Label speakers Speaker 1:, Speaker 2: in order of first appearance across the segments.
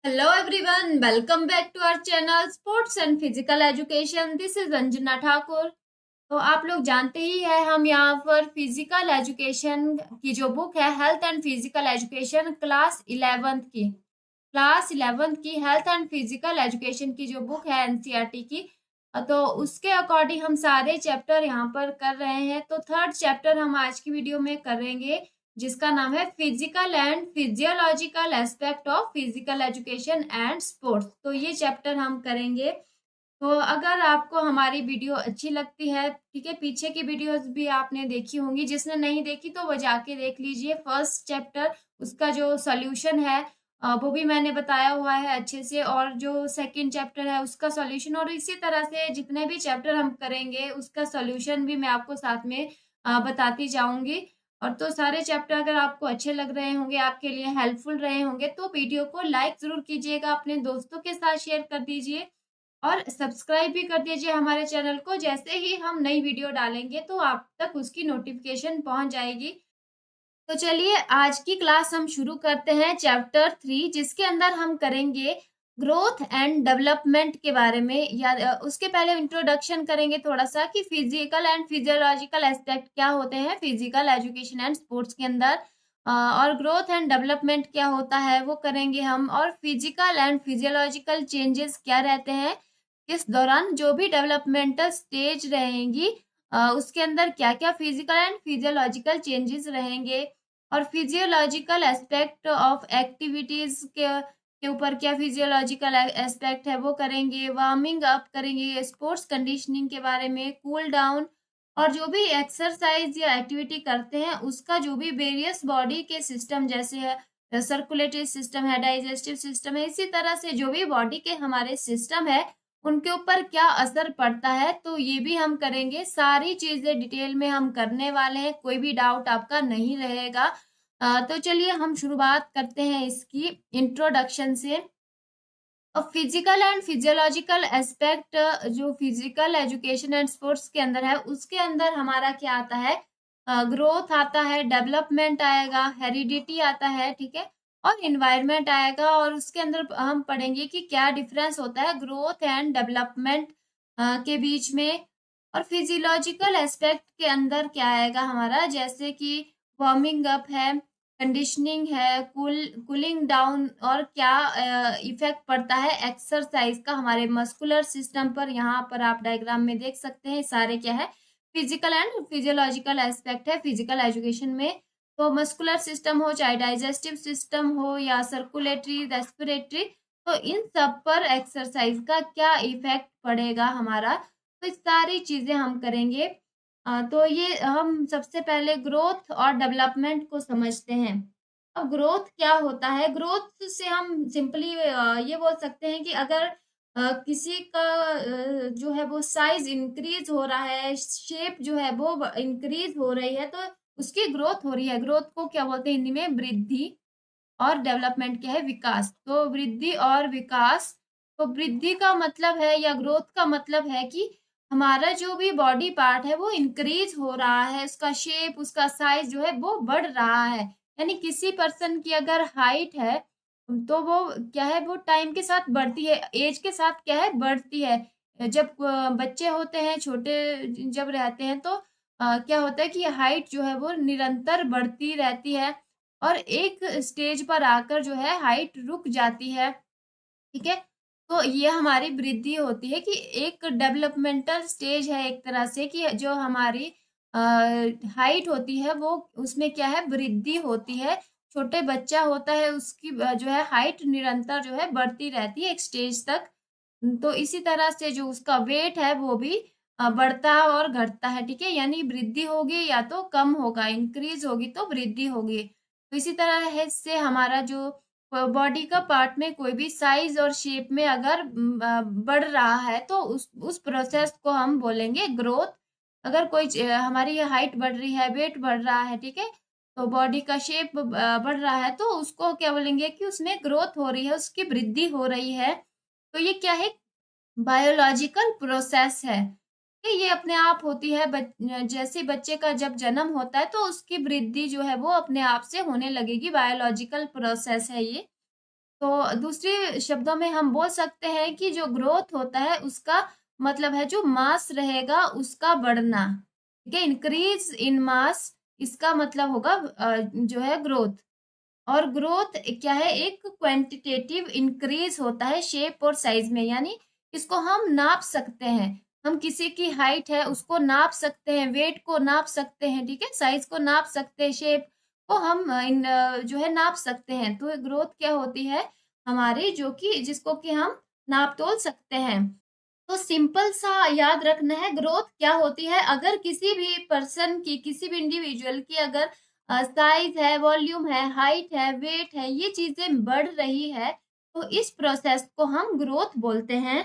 Speaker 1: Hello everyone, welcome back to our channel Sports and Physical Education. This is Anjana Thakur. तो आप लोग जानते ही है हम यहाँ पर फिजिकल एजुकेशन की जो बुक है health and physical education class 11th की हेल्थ एंड फिजिकल एजुकेशन की जो बुक है एनसीईआरटी की। तो उसके अकॉर्डिंग हम सारे चैप्टर यहाँ पर कर रहे हैं। तो थर्ड चैप्टर हम आज की वीडियो में करेंगे जिसका नाम है physical and physiological aspect of physical education and sports. तो ये चैप्टर हम करेंगे। तो अगर आपको हमारी वीडियो अच्छी लगती है, ठीक है, पीछे की वीडियोस भी आपने देखी होंगी, जिसने नहीं देखी तो वो जाके देख लीजिए। फर्स्ट चैप्टर उसका जो सॉल्यूशन है वो भी मैंने बताया हुआ है अच्छे से, और जो सेकंड चैप्टर है उसका सॉल्यूशन, और इसी तरह से जितने भी चैप्टर हम करेंगे उसका सॉल्यूशन भी मैं आपको साथ में बताती जाऊंगी। और तो सारे चैप्टर अगर आपको अच्छे लग रहे होंगे, आपके लिए हेल्पफुल रहे होंगे, तो वीडियो को लाइक जरूर कीजिएगा, अपने दोस्तों के साथ शेयर कर दीजिए और सब्सक्राइब भी कर दीजिए हमारे चैनल को। जैसे ही हम नई वीडियो डालेंगे तो आप तक उसकी नोटिफिकेशन पहुंच जाएगी। तो चलिए आज की क्लास हम शुरू करते हैं चैप्टर 3, जिसके अंदर हम करेंगे ग्रोथ एंड डेवलपमेंट के बारे में। या उसके पहले इंट्रोडक्शन करेंगे थोड़ा सा कि फिजिकल एंड फिजियोलॉजिकल एस्पेक्ट क्या होते हैं फिजिकल एजुकेशन एंड स्पोर्ट्स के अंदर, और ग्रोथ एंड डेवलपमेंट क्या होता है वो करेंगे हम, और फिजिकल एंड फिजियोलॉजिकल चेंजेस क्या रहते हैं इस दौरान, जो भी डेवलपमेंटल स्टेज रहेंगी उसके अंदर क्या क्या फिजिकल एंड फिजियोलॉजिकल चेंजेस रहेंगे, और फिजियोलॉजिकल एस्पेक्ट ऑफ एक्टिविटीज के ऊपर क्या फिजियोलॉजिकल एस्पेक्ट है वो करेंगे। वार्मिंग अप करेंगे, स्पोर्ट्स कंडीशनिंग के बारे में, कूल डाउन, और जो भी एक्सरसाइज या एक्टिविटी करते हैं उसका जो भी वेरियस बॉडी के सिस्टम जैसे है सर्कुलेटरी सिस्टम है, डाइजेस्टिव सिस्टम है, इसी तरह से जो भी बॉडी के हमारे सिस्टम है उनके ऊपर क्या असर पड़ता है, तो ये भी हम करेंगे। सारी चीजें डिटेल में हम करने वाले हैं, कोई भी डाउट आपका नहीं रहेगा। तो चलिए हम शुरुआत करते हैं इसकी इंट्रोडक्शन से। अब फिजिकल एंड फिजियोलॉजिकल एस्पेक्ट जो फिजिकल एजुकेशन एंड स्पोर्ट्स के अंदर है उसके अंदर हमारा क्या आता है, ग्रोथ आता है, डेवलपमेंट आएगा, हेरिडिटी आता है, ठीक है, और इन्वायरमेंट आएगा। और उसके अंदर हम पढ़ेंगे कि क्या डिफरेंस होता है ग्रोथ एंड डेवलपमेंट के बीच में। और फिजियोलॉजिकल एस्पेक्ट के अंदर क्या आएगा हमारा, जैसे कि वार्मिंग अप है, कंडीशनिंग है, कूलिंग डाउन, और क्या इफेक्ट पड़ता है एक्सरसाइज का हमारे मस्कुलर सिस्टम पर। यहाँ पर आप डायग्राम में देख सकते हैं सारे क्या है फिजिकल एंड फिजियोलॉजिकल एस्पेक्ट है फिजिकल एजुकेशन में। तो मस्कुलर सिस्टम हो, चाहे डाइजेस्टिव सिस्टम हो या सर्कुलेटरी रेस्पिरेटरी, तो इन सब पर एक्सरसाइज का क्या इफेक्ट पड़ेगा हमारा, तो इस सारी चीजें हम करेंगे। तो ये हम सबसे पहले ग्रोथ और डेवलपमेंट को समझते हैं। अब ग्रोथ क्या होता है, ग्रोथ से हम सिंपली ये बोल सकते हैं कि अगर किसी का जो है वो साइज इंक्रीज हो रहा है, शेप जो है वो इंक्रीज हो रही है, तो उसकी ग्रोथ हो रही है। ग्रोथ को क्या बोलते हैं हिंदी में, वृद्धि, और डेवलपमेंट क्या है, विकास। तो वृद्धि और विकास, तो वृद्धि का मतलब है या ग्रोथ का मतलब है कि हमारा जो भी बॉडी पार्ट है वो इंक्रीज हो रहा है, उसका शेप, उसका साइज जो है वो बढ़ रहा है। यानी किसी पर्सन की अगर हाइट है तो वो क्या है, वो टाइम के साथ बढ़ती है, एज के साथ क्या है बढ़ती है। जब बच्चे होते हैं, छोटे जब रहते हैं, तो क्या होता है कि हाइट जो है वो निरंतर बढ़ती रहती है, और एक स्टेज पर आकर जो है हाइट रुक जाती है, ठीक है। तो ये हमारी वृद्धि होती है कि एक डेवलपमेंटल स्टेज है एक तरह से, कि जो हमारी हाइट होती है वो उसमें क्या है वृद्धि होती है। छोटे बच्चा होता है उसकी जो है हाइट निरंतर जो है बढ़ती रहती है एक स्टेज तक। तो इसी तरह से जो उसका वेट है वो भी बढ़ता और घटता है, ठीक है। यानी वृद्धि होगी या तो कम होगा, इंक्रीज होगी तो वृद्धि होगी। तो इसी तरह है से हमारा जो बॉडी का पार्ट में कोई भी साइज और शेप में अगर बढ़ रहा है तो उस प्रोसेस को हम बोलेंगे ग्रोथ। अगर कोई हमारी हाइट बढ़ रही है, वेट बढ़ रहा है, ठीक है, तो बॉडी का शेप बढ़ रहा है, तो उसको क्या बोलेंगे कि उसमें ग्रोथ हो रही है, उसकी वृद्धि हो रही है। तो ये क्या है, बायोलॉजिकल प्रोसेस है कि ये अपने आप होती है। जैसे बच्चे का जब जन्म होता है तो उसकी वृद्धि जो है वो अपने आप से होने लगेगी, बायोलॉजिकल प्रोसेस है ये। तो दूसरे शब्दों में हम बोल सकते हैं कि जो ग्रोथ होता है उसका मतलब है जो मास रहेगा उसका बढ़ना, ठीक है। इंक्रीज इन मास, इसका मतलब होगा जो है ग्रोथ। और ग्रोथ क्या है, एक क्वांटिटेटिव इंक्रीज होता है शेप और साइज में, यानी इसको हम नाप सकते हैं। हम किसी की हाइट है उसको नाप सकते हैं, वेट को नाप सकते हैं, ठीक है, साइज को नाप सकते हैं, शेप को हम जो है नाप सकते हैं। तो ग्रोथ क्या होती है हमारी, जो कि जिसको कि हम नाप तोल सकते हैं। तो सिंपल सा याद रखना है ग्रोथ क्या होती है। अगर किसी भी पर्सन की, किसी भी इंडिविजुअल की अगर साइज है, वॉल्यूम है, हाइट है, वेट है, ये चीजें बढ़ रही है, तो इस प्रोसेस को हम ग्रोथ बोलते हैं।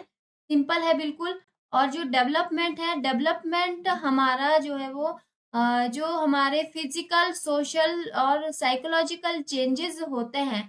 Speaker 1: सिंपल है बिल्कुल। और जो डेवलपमेंट है, डेवलपमेंट हमारा जो है वो जो हमारे फिजिकल, सोशल और साइकोलॉजिकल चेंजेस होते हैं,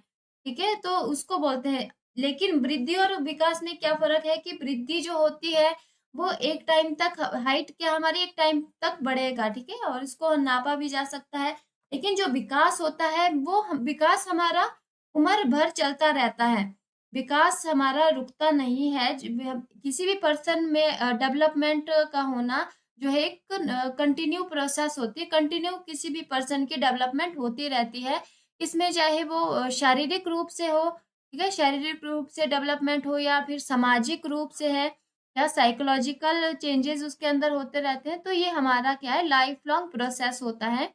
Speaker 1: ठीक है, तो उसको बोलते हैं। लेकिन वृद्धि और विकास में क्या फर्क है कि वृद्धि जो होती है वो एक टाइम तक, हाइट क्या हमारी एक टाइम तक बढ़ेगा, ठीक है, और इसको नापा भी जा सकता है। लेकिन जो विकास होता है वो विकास हमारा उम्र भर चलता रहता है, विकास हमारा रुकता नहीं है। किसी भी पर्सन में डेवलपमेंट का होना जो है एक कंटिन्यू प्रोसेस होती है। कंटिन्यू किसी भी पर्सन की डेवलपमेंट होती रहती है। इसमें चाहे वो शारीरिक रूप से हो, ठीक है, शारीरिक रूप से डेवलपमेंट हो, या फिर सामाजिक रूप से है, या साइकोलॉजिकल चेंजेस उसके अंदर होते रहते हैं। तो ये हमारा क्या है, लाइफ लॉन्ग प्रोसेस होता है।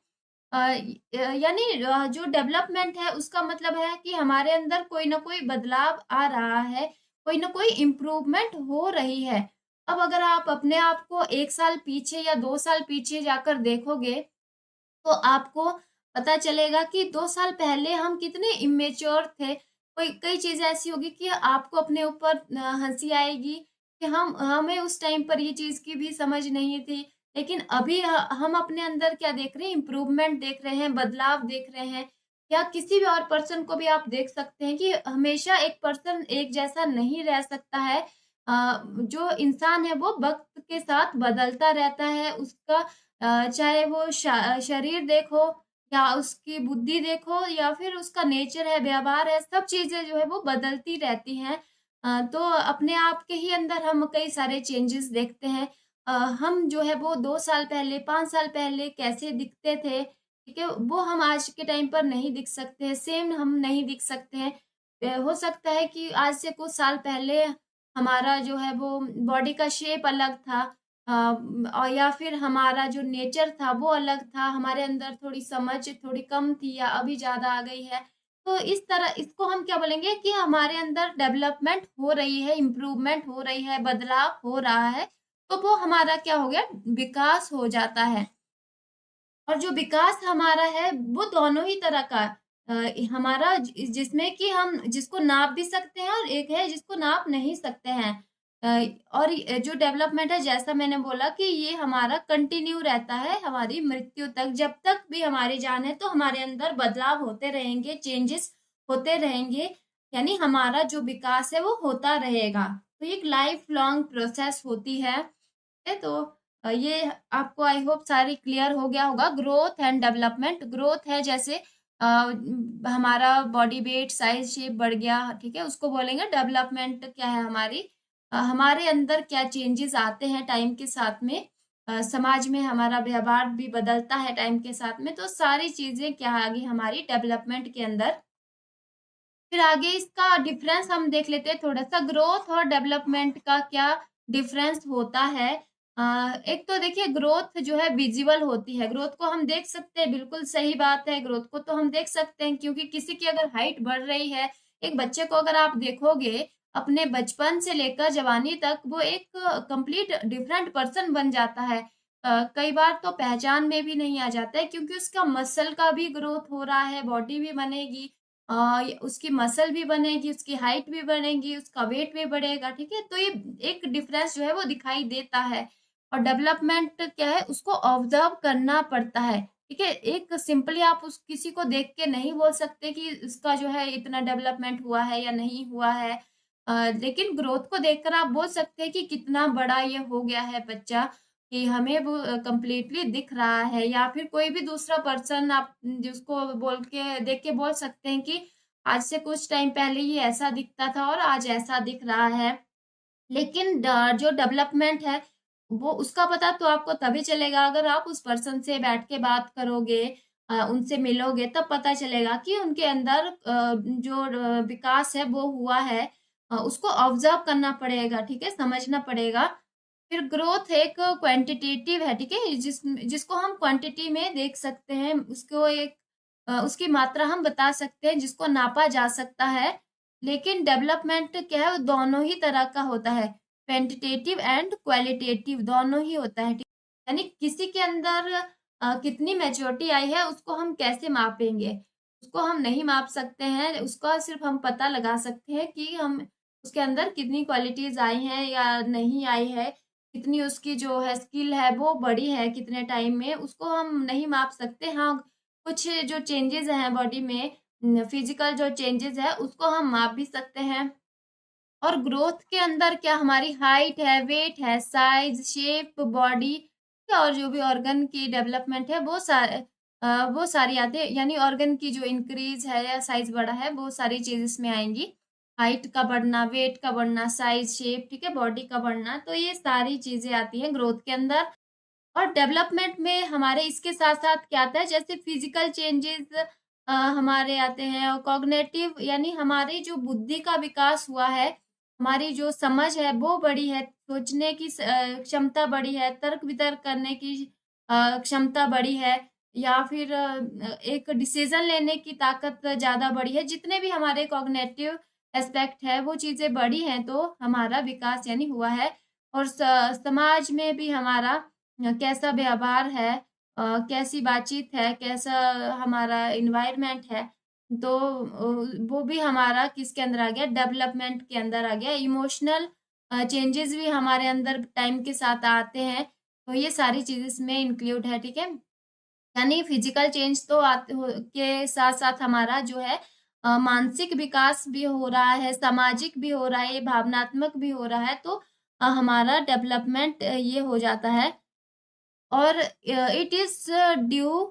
Speaker 1: यानी जो डेवलपमेंट है उसका मतलब है कि हमारे अंदर कोई ना कोई बदलाव आ रहा है, कोई ना कोई इम्प्रूवमेंट हो रही है। अब अगर आप अपने आप को 1 साल पीछे या 2 साल पीछे जाकर देखोगे, तो आपको पता चलेगा कि 2 साल पहले हम कितने इमेच्योर थे। कोई कई चीजें ऐसी होगी कि आपको अपने ऊपर हंसी आएगी कि हमें उस टाइम पर ये चीज की भी समझ नहीं थी। लेकिन अभी हम अपने अंदर क्या देख रहे हैं, इम्प्रूवमेंट देख रहे हैं, बदलाव देख रहे हैं। या किसी भी और पर्सन को भी आप देख सकते हैं कि हमेशा एक पर्सन एक जैसा नहीं रह सकता है। जो इंसान है वो वक्त के साथ बदलता रहता है। उसका चाहे वो शरीर देखो, या उसकी बुद्धि देखो, या फिर उसका नेचर है, व्यवहार है, सब चीजें जो है वो बदलती रहती हैं। तो अपने आप के ही अंदर हम कई सारे चेंजेस देखते हैं। हम जो है वो 2 साल पहले, 5 साल पहले कैसे दिखते थे, ठीक है, वो हम आज के टाइम पर नहीं दिख सकते हैं, सेम हम नहीं दिख सकते हैं। हो सकता है कि आज से कुछ साल पहले हमारा जो है वो बॉडी का शेप अलग था, और या फिर हमारा जो नेचर था वो अलग था, हमारे अंदर थोड़ी समझ थोड़ी कम थी या अभी ज़्यादा आ गई है। तो इस तरह इसको हम क्या बोलेंगे कि हमारे अंदर डेवलपमेंट हो रही है, इम्प्रूवमेंट हो रही है, बदलाव हो रहा है। तो वो हमारा क्या हो गया, विकास हो जाता है। और जो विकास हमारा है वो दोनों ही तरह का हमारा जिसमें कि हम जिसको नाप भी सकते हैं, और एक है जिसको नाप नहीं सकते हैं। और जो डेवलपमेंट है, जैसा मैंने बोला कि ये हमारा कंटिन्यू रहता है हमारी मृत्यु तक। जब तक भी हमारी जान है तो हमारे अंदर बदलाव होते रहेंगे, चेंजेस होते रहेंगे, यानी हमारा जो विकास है वो होता रहेगा। तो ये एक लाइफ लॉन्ग प्रोसेस होती है। तो ये आपको आई होप सारी क्लियर हो गया होगा। ग्रोथ एंड डेवलपमेंट, ग्रोथ है जैसे हमारा बॉडी वेट, साइज, शेप बढ़ गया, ठीक है, उसको बोलेंगे। डेवलपमेंट क्या है हमारी, हमारे अंदर क्या चेंजेस आते हैं टाइम के साथ में, समाज में हमारा व्यवहार भी बदलता है टाइम के साथ में। तो सारी चीजें क्या आ गई हमारी डेवलपमेंट के अंदर। फिर आगे इसका डिफरेंस हम देख लेते हैं थोड़ा सा, ग्रोथ और डेवलपमेंट का क्या डिफरेंस होता है। एक तो देखिए ग्रोथ जो है विजिबल होती है, ग्रोथ को हम देख सकते हैं, बिल्कुल सही बात है, ग्रोथ को तो हम देख सकते हैं, क्योंकि किसी की अगर हाइट बढ़ रही है, एक बच्चे को अगर आप देखोगे अपने बचपन से लेकर जवानी तक, वो एक कंप्लीट डिफरेंट पर्सन बन जाता है। कई बार तो पहचान में भी नहीं आ जाता है, क्योंकि उसका मसल का भी ग्रोथ हो रहा है, बॉडी भी बनेगी, उसकी मसल भी बनेगी, उसकी हाइट भी बनेगी, उसका वेट भी बढ़ेगा, ठीक है। तो ये एक डिफरेंस जो है वो दिखाई देता है। और डेवलपमेंट क्या है, उसको ऑब्जर्व करना पड़ता है, ठीक है। एक सिंपली आप उस किसी को देख के नहीं बोल सकते कि इसका जो है इतना डेवलपमेंट हुआ है या नहीं हुआ है। लेकिन ग्रोथ को देखकर आप बोल सकते हैं कि कितना बड़ा ये हो गया है बच्चा, कि हमें वो कंप्लीटली दिख रहा है। या फिर कोई भी दूसरा पर्सन आप जिसको बोल के देख के बोल सकते हैं कि आज से कुछ टाइम पहले ये ऐसा दिखता था और आज ऐसा दिख रहा है। लेकिन जो डेवलपमेंट है वो उसका पता तो आपको तभी चलेगा अगर आप उस पर्सन से बैठ के बात करोगे, उनसे मिलोगे, तब पता चलेगा कि उनके अंदर जो विकास है वो हुआ है। उसको ऑब्जर्व करना पड़ेगा, ठीक है, समझना पड़ेगा। फिर ग्रोथ एक क्वांटिटेटिव है, ठीक है, जिसको हम क्वांटिटी में देख सकते हैं, उसको एक उसकी मात्रा हम बता सकते हैं, जिसको नापा जा सकता है। लेकिन डेवलपमेंट क्या है, वो दोनों ही तरह का होता है, क्वांटिटेटिव एंड क्वालिटेटिव दोनों ही होता है, ठीक है? यानी किसी के अंदर कितनी मैच्योरिटी आई है उसको हम कैसे मापेंगे, उसको हम नहीं माप सकते हैं। उसका सिर्फ हम पता लगा सकते हैं कि हम उसके अंदर कितनी क्वालिटीज आई हैं या नहीं आई है, कितनी उसकी जो है स्किल है वो बढ़ी है कितने टाइम में, उसको हम नहीं माप सकते। हाँ, कुछ जो चेंजेस हैं बॉडी में, फिजिकल जो चेंजेस है उसको हम माप भी सकते हैं। और ग्रोथ के अंदर क्या हमारी हाइट है, वेट है, साइज, शेप, बॉडी और जो भी ऑर्गन की डेवलपमेंट है वो सारी आते हैं। यानी ऑर्गन की जो इंक्रीज है या साइज बढ़ा है वो सारी चीज इसमें आएंगी। हाइट का बढ़ना, वेट का बढ़ना, साइज, शेप, ठीक है, बॉडी का बढ़ना, तो ये सारी चीजें आती हैं ग्रोथ के अंदर। और डेवलपमेंट में हमारे इसके साथ-साथ क्या आता है, जैसे फिजिकल चेंजेस हमारे आते हैं, और कॉग्निटिव यानी हमारी जो बुद्धि का विकास हुआ है, हमारी जो समझ है वो बढ़ी है, सोचने की क्षमता बढ़ी है, तर्क-वितर्क करने की क्षमता बढ़ी है, या फिर एक डिसीजन लेने की ताकत ज़्यादा बढ़ी है। जितने भी हमारे कॉग्निटिव एस्पेक्ट है वो चीज़ें बढ़ी हैं, तो हमारा विकास यानी हुआ है। और समाज में भी हमारा कैसा व्यवहार है, कैसी बातचीत है, कैसा हमारा एनवायरनमेंट है, तो वो भी हमारा किसके अंदर आ गया, डेवलपमेंट के अंदर आ गया। इमोशनल चेंजेस भी हमारे अंदर टाइम के साथ आते हैं, तो ये सारी चीज़ें इसमें इंक्लूड है, ठीक है। यानी फिजिकल चेंज तो के साथ साथ हमारा जो है मानसिक विकास भी हो रहा है, सामाजिक भी हो रहा है, भावनात्मक भी हो रहा है, तो हमारा डेवलपमेंट ये हो जाता है। और it is due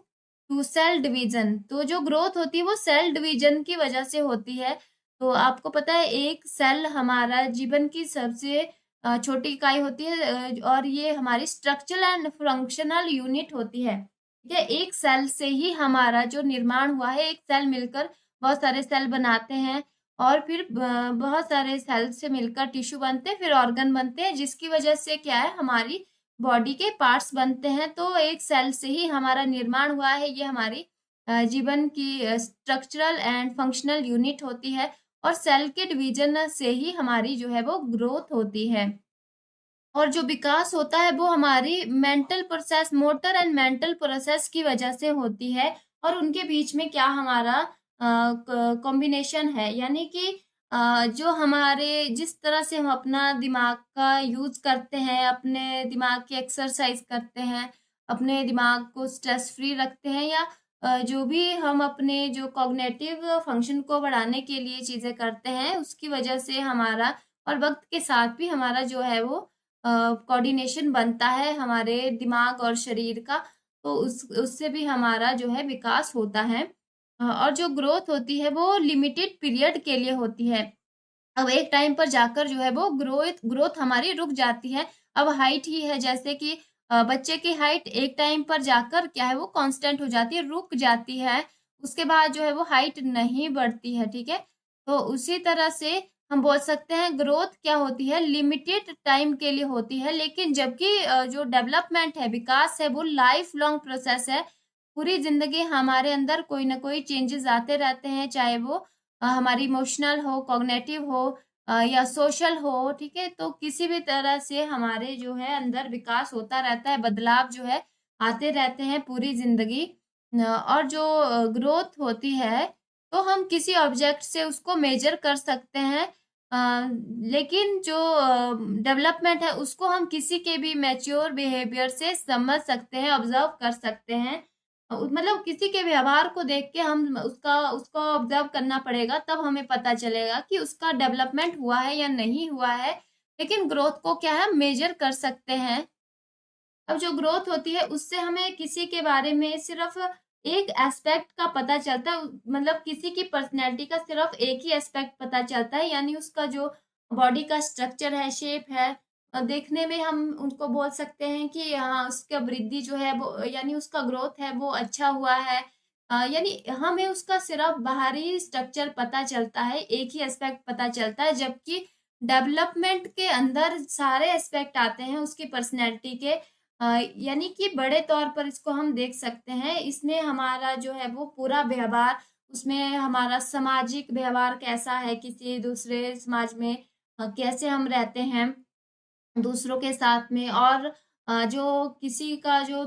Speaker 1: to cell division. तो जो ग्रोथ होती है वो सेल डिवीजन की वजह से होती है। तो आपको पता है एक सेल हमारा जीवन की सबसे छोटी इकाई होती है, और ये हमारी स्ट्रक्चरल एंड फंक्शनल यूनिट होती है, ठीक है। एक सेल से ही हमारा जो निर्माण हुआ है, एक सेल मिलकर बहुत सारे सेल बनाते हैं, और फिर बहुत सारे सेल से मिलकर टिश्यू बनते हैं, फिर ऑर्गन बनते हैं, जिसकी वजह से क्या है, हमारी बॉडी के पार्ट्स बनते हैं। तो एक सेल से ही हमारा निर्माण हुआ है, ये हमारी जीवन की स्ट्रक्चरल एंड फंक्शनल यूनिट होती है। और सेल के डिवीजन से ही हमारी जो है वो ग्रोथ होती है। और जो विकास होता है वो हमारी mental process, motor and mental process की वजह से होती है। और उनके बीच में क्या हमारा कॉम्बिनेशन है, यानी कि जो हमारे जिस तरह से हम अपना दिमाग का यूज करते हैं, अपने दिमाग की एक्सरसाइज करते हैं, अपने दिमाग को स्ट्रेस फ्री रखते हैं, या जो भी हम अपने जो कॉग्निटिव फंक्शन को बढ़ाने के लिए चीजें करते हैं, उसकी वजह से हमारा और वक्त के साथ भी हमारा जो है वो कोऑर्डिनेशन बनता है हमारे दिमाग और शरीर का, तो उससे भी हमारा जो है विकास होता है। और जो ग्रोथ होती है वो लिमिटेड पीरियड के लिए होती है। अब एक टाइम पर जाकर जो है वो ग्रोथ ग्रोथ हमारी रुक जाती है। अब हाइट ही है, जैसे कि बच्चे की हाइट एक टाइम पर जाकर क्या है वो कांस्टेंट हो जाती है, रुक जाती है, उसके बाद जो है वो हाइट नहीं बढ़ती है, ठीक है। तो उसी तरह से हम बोल सकते हैं ग्रोथ क्या होती है, लिमिटेड टाइम के लिए होती है, लेकिन जबकि जो डेवलपमेंट है, विकास है, वो लाइफ लॉन्ग प्रोसेस है। पूरी जिंदगी हमारे अंदर कोई ना कोई चेंजेस आते रहते हैं, चाहे वो हमारी इमोशनल हो, कॉग्निटिव हो, या सोशल हो, ठीक है। तो किसी भी तरह से हमारे जो है अंदर विकास होता रहता है, बदलाव जो है आते रहते हैं पूरी जिंदगी। और जो ग्रोथ होती है तो हम किसी ऑब्जेक्ट से उसको मेजर कर सकते हैं, लेकिन जो डेवलपमेंट है उसको हम किसी के भी मैच्योर बिहेवियर से समझ सकते हैं, ऑब्जर्व कर सकते हैं। मतलब किसी के व्यवहार को देख के हम उसको ऑब्जर्व करना पड़ेगा, तब हमें पता चलेगा कि उसका डेवलपमेंट हुआ है या नहीं हुआ है। लेकिन ग्रोथ को क्या है, मेजर कर सकते हैं। अब जो ग्रोथ होती है उससे हमें किसी के बारे में सिर्फ एक एस्पेक्ट का पता चलता है, मतलब किसी की पर्सनैलिटी का सिर्फ एक ही एस्पेक्ट पता चलता है, यानी उसका जो बॉडी का स्ट्रक्चर है, शेप है, देखने में हम उनको बोल सकते हैं कि हाँ उसका वृद्धि जो है वो, यानी उसका ग्रोथ है वो अच्छा हुआ है। यानी हमें उसका सिर्फ बाहरी स्ट्रक्चर पता चलता है, एक ही एस्पेक्ट पता चलता है, जबकि डेवलपमेंट के अंदर सारे एस्पेक्ट आते हैं उसकी पर्सनैलिटी के। यानी कि बड़े तौर पर इसको हम देख सकते हैं, इसमें हमारा जो है वो पूरा व्यवहार, उसमें हमारा सामाजिक व्यवहार कैसा है, किसी दूसरे समाज में कैसे हम रहते हैं दूसरों के साथ में, और जो किसी का जो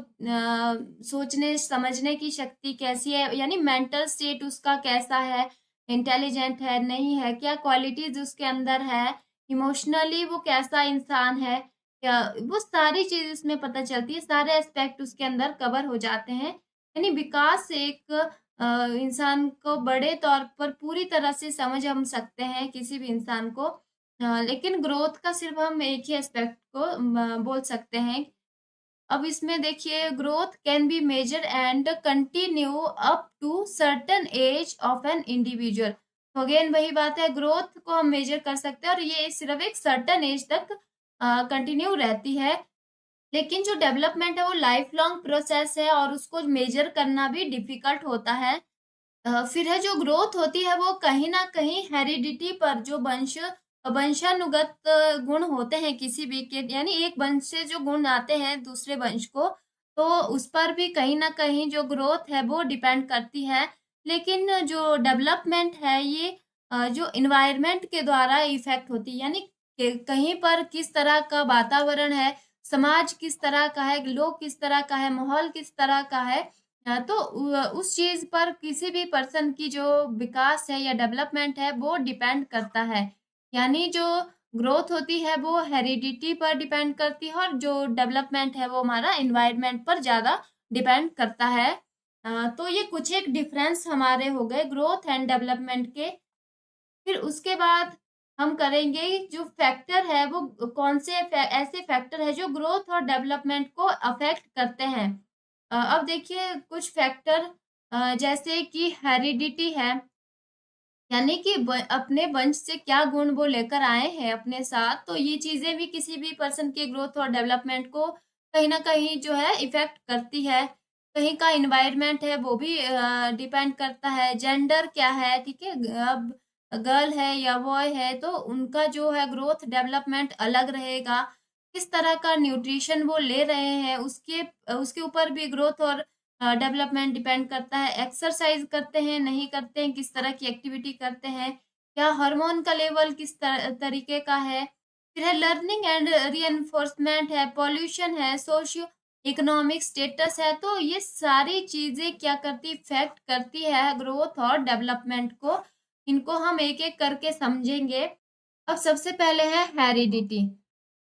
Speaker 1: सोचने समझने की शक्ति कैसी है, यानी मेंटल स्टेट उसका कैसा है, इंटेलिजेंट है नहीं है, क्या क्वालिटीज उसके अंदर है, इमोशनली वो कैसा इंसान है, क्या, वो सारी चीज उसमें पता चलती है, सारे एस्पेक्ट उसके अंदर कवर हो जाते हैं। यानी विकास एक इंसान को बड़े तौर पर पूरी तरह से समझ हम सकते हैं किसी भी इंसान को। लेकिन ग्रोथ का सिर्फ हम एक ही एस्पेक्ट को बोल सकते हैं। अब इसमें देखिए, growth can be measure and continue up to certain age of an individual. तो अगेन वही बात है, ग्रोथ को हम मेजर कर सकते हैं और ये सिर्फ एक सर्टेन एज तक कंटिन्यू रहती है। लेकिन जो डेवलपमेंट है वो लाइफ लॉन्ग प्रोसेस है और उसको मेजर करना भी डिफिकल्ट होता है। फिर है जो ग्रोथ होती है वो कहीं ना कहीं हेरिडिटी पर, जो वंशानुगत गुण होते हैं किसी भी के, यानी एक वंश से जो गुण आते हैं दूसरे वंश को, तो उस पर भी कहीं ना कहीं जो ग्रोथ है वो डिपेंड करती है। लेकिन जो डेवलपमेंट है ये जो इन्वायरमेंट के द्वारा इफेक्ट होती है, यानी कहीं पर किस तरह का वातावरण है, समाज किस तरह का है, लोग किस तरह का है, माहौल किस तरह का है, तो उस चीज पर किसी भी पर्सन की जो विकास है या डेवलपमेंट है वो डिपेंड करता है। यानी जो ग्रोथ होती है वो हेरिडिटी पर डिपेंड करती है और जो डेवलपमेंट है वो हमारा एनवायरनमेंट पर ज्यादा डिपेंड करता है। तो ये कुछ एक डिफरेंस हमारे हो गए ग्रोथ एंड डेवलपमेंट के। फिर उसके बाद हम करेंगे जो फैक्टर है वो कौन से ऐसे फैक्टर है जो ग्रोथ और डेवलपमेंट को अफेक्ट करते हैं। अब देखिए कुछ फैक्टर, जैसे कि हेरिडिटी है, यानी कि अपने वंश से क्या गुण वो लेकर आए हैं अपने साथ, तो ये चीजें भी किसी भी पर्सन के ग्रोथ और डेवलपमेंट को कहीं ना कहीं जो है इफेक्ट करती है। कहीं का इन्वायरमेंट है वो भी डिपेंड करता है। जेंडर क्या है, ठीक है, अब गर्ल है या बॉय है तो उनका जो है ग्रोथ डेवलपमेंट अलग रहेगा। किस तरह का न्यूट्रिशन वो ले रहे हैं उसके उसके ऊपर भी ग्रोथ और डेवलपमेंट डिपेंड करता है। एक्सरसाइज करते हैं नहीं करते हैं, किस तरह की एक्टिविटी करते हैं, क्या हार्मोन का लेवल किस तरीके का है, फिर है लर्निंग एंड रीएनफोर्समेंट है, पॉल्यूशन है, सोशियो इकोनॉमिक स्टेटस है। तो ये सारी चीजें क्या करती, इफेक्ट करती है ग्रोथ और डेवलपमेंट को। इनको हम एक एक करके समझेंगे। अब सबसे पहले है हेरिडिटी।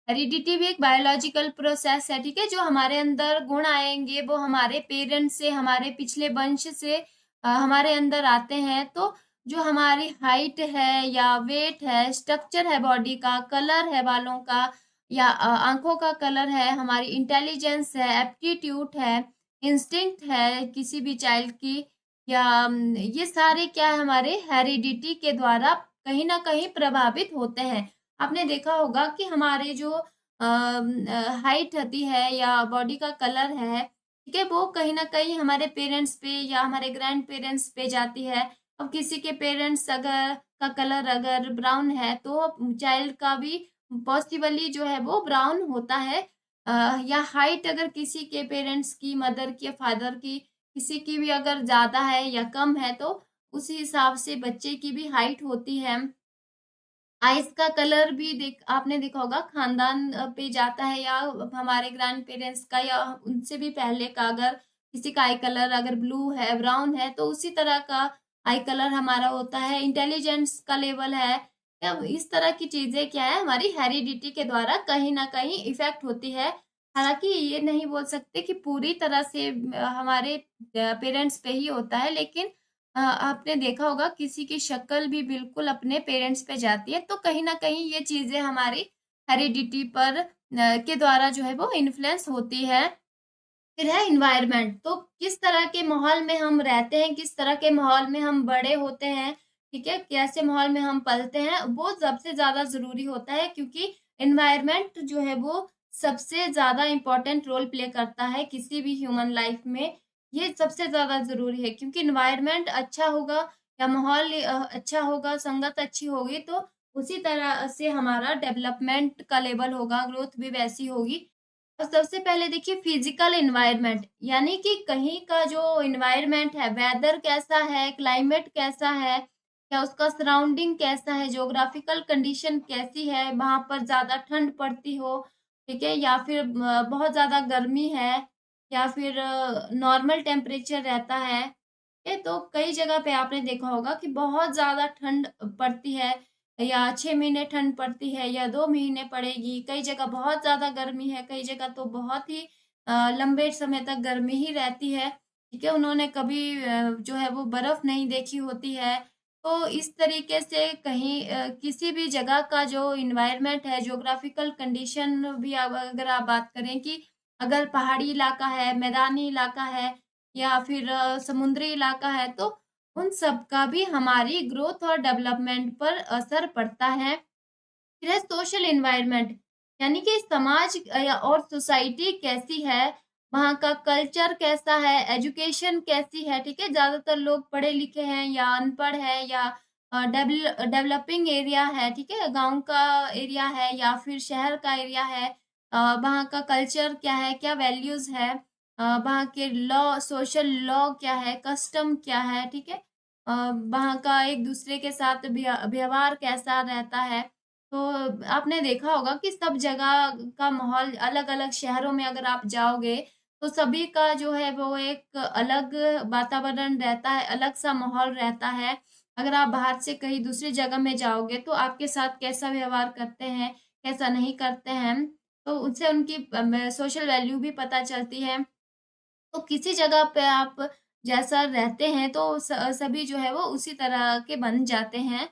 Speaker 1: हेरिडिटी भी एक बायोलॉजिकल प्रोसेस है, ठीक है, जो हमारे अंदर गुण आएंगे वो हमारे पेरेंट्स से, हमारे पिछले वंश से हमारे अंदर आते हैं। तो जो हमारी हाइट है या वेट है, स्ट्रक्चर है बॉडी का, कलर है बालों का या आंखों का कलर है, हमारी इंटेलिजेंस है, एप्टीट्यूड है, इंस्टिंक्ट है किसी भी चाइल्ड की, या ये सारे क्या है हमारे हेरिडिटी के द्वारा कहीं ना कहीं प्रभावित होते हैं। आपने देखा होगा कि हमारे जो हाइट होती है या बॉडी का कलर है, ठीक है, वो कहीं ना कहीं हमारे पेरेंट्स पे या हमारे ग्रैंड पेरेंट्स पे जाती है। अब किसी के पेरेंट्स अगर का कलर अगर ब्राउन है तो चाइल्ड का भी पॉसिबली जो है वो ब्राउन होता है। या हाइट अगर किसी के पेरेंट्स की, मदर की या फादर की, किसी की भी अगर ज्यादा है या कम है तो उसी हिसाब से बच्चे की भी हाइट होती है। आइस का कलर भी आपने देखा होगा खानदान पे जाता है, या हमारे ग्रैंड पेरेंट्स का या उनसे भी पहले का, अगर किसी का आई कलर अगर ब्लू है, ब्राउन है, तो उसी तरह का आई कलर हमारा होता है। इंटेलिजेंस का लेवल है, या इस तरह की चीजें क्या है हमारी हेरिडिटी के द्वारा कहीं ना कहीं इफेक्ट होती है। हालांकि ये नहीं बोल सकते कि पूरी तरह से हमारे पेरेंट्स पे ही होता है, लेकिन आपने देखा होगा किसी की शक्ल भी बिल्कुल अपने पेरेंट्स पे जाती है, तो कहीं ना कहीं ये चीजें हमारी हेरिडिटी पर के द्वारा जो है वो इन्फ्लुएंस होती है। फिर है इन्वायरमेंट। तो किस तरह के माहौल में हम रहते हैं, किस तरह के माहौल में हम बड़े होते हैं, ठीक है, कैसे माहौल में हम पलते हैं, वो सबसे ज्यादा जरूरी होता है, क्योंकि इन्वायरमेंट जो है वो सबसे ज्यादा इम्पोर्टेंट रोल प्ले करता है किसी भी ह्यूमन लाइफ में। ये सबसे ज्यादा जरूरी है, क्योंकि इन्वायरमेंट अच्छा होगा या माहौल अच्छा होगा, संगत अच्छी होगी, तो उसी तरह से हमारा डेवलपमेंट का लेवल होगा, ग्रोथ भी वैसी होगी। और सबसे पहले देखिए फिजिकल एनवायरनमेंट, यानी कि कहीं का जो एनवायरनमेंट है, वेदर कैसा है, क्लाइमेट कैसा है, या उसका सराउंडिंग कैसा है, ज्योग्राफिकल कंडीशन कैसी है, वहां पर ज्यादा ठंड पड़ती हो, ठीक है, या फिर बहुत ज्यादा गर्मी है, या फिर नॉर्मल टेम्परेचर रहता है। ये तो कई जगह पे आपने देखा होगा कि बहुत ज्यादा ठंड पड़ती है, या 6 महीने ठंड पड़ती है, या 2 महीने पड़ेगी। कई जगह बहुत ज्यादा गर्मी है, कई जगह तो बहुत ही लंबे समय तक गर्मी ही रहती है, ठीक है, उन्होंने कभी जो है वो बर्फ नहीं देखी होती है। तो इस तरीके से कहीं किसी भी जगह का जो इन्वायरमेंट है, ज्योग्राफिकल कंडीशन भी अगर आप बात करें कि अगर पहाड़ी इलाका है, मैदानी इलाका है, या फिर समुद्री इलाका है, तो उन सब का भी हमारी ग्रोथ और डेवलपमेंट पर असर पड़ता है। फिर है सोशल एनवायरनमेंट, यानी कि समाज और सोसाइटी कैसी है, वहाँ का कल्चर कैसा है, एजुकेशन कैसी है, ठीक है, ज्यादातर लोग पढ़े लिखे हैं या अनपढ़ है, या डेवलपिंग एरिया है, ठीक है, गांव का एरिया है या फिर शहर का एरिया है, वहाँ का कल्चर क्या है, क्या वैल्यूज है, वहाँ के लॉ, सोशल लॉ क्या है, कस्टम क्या है, ठीक है, वहाँ का एक दूसरे के साथ व्यवहार कैसा रहता है। तो आपने देखा होगा कि सब जगह का माहौल अलग अलग, शहरों में अगर आप जाओगे तो सभी का जो है वो एक अलग वातावरण रहता है, अलग सा माहौल रहता है। अगर आप बाहर से कहीं दूसरी जगह में जाओगे तो आपके साथ कैसा व्यवहार करते हैं, कैसा नहीं करते हैं, तो उससे उनकी सोशल वैल्यू भी पता चलती है। तो किसी जगह पे आप जैसा रहते हैं तो सभी जो है वो उसी तरह के बन जाते हैं।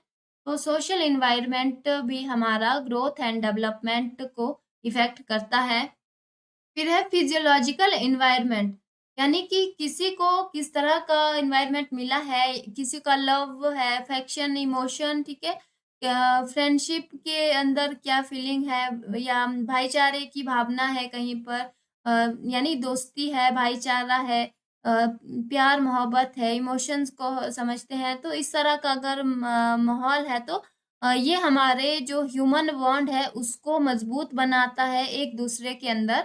Speaker 1: तो सोशल एनवायरनमेंट भी हमारा ग्रोथ एंड डेवलपमेंट को इफेक्ट करता है। फिर है फिजियोलॉजिकल एनवायरनमेंट, यानी कि किसी को किस तरह का एनवायरनमेंट मिला है, किसी का लव है, अफेक्शन, इमोशन, ठीक है, फ्रेंडशिप के अंदर क्या फीलिंग है, या भाईचारे की भावना है कहीं पर, यानी दोस्ती है, भाईचारा है, प्यार मोहब्बत है, इमोशंस को समझते हैं, तो इस तरह का अगर माहौल है तो ये हमारे जो ह्यूमन बॉन्ड है उसको मजबूत बनाता है एक दूसरे के अंदर।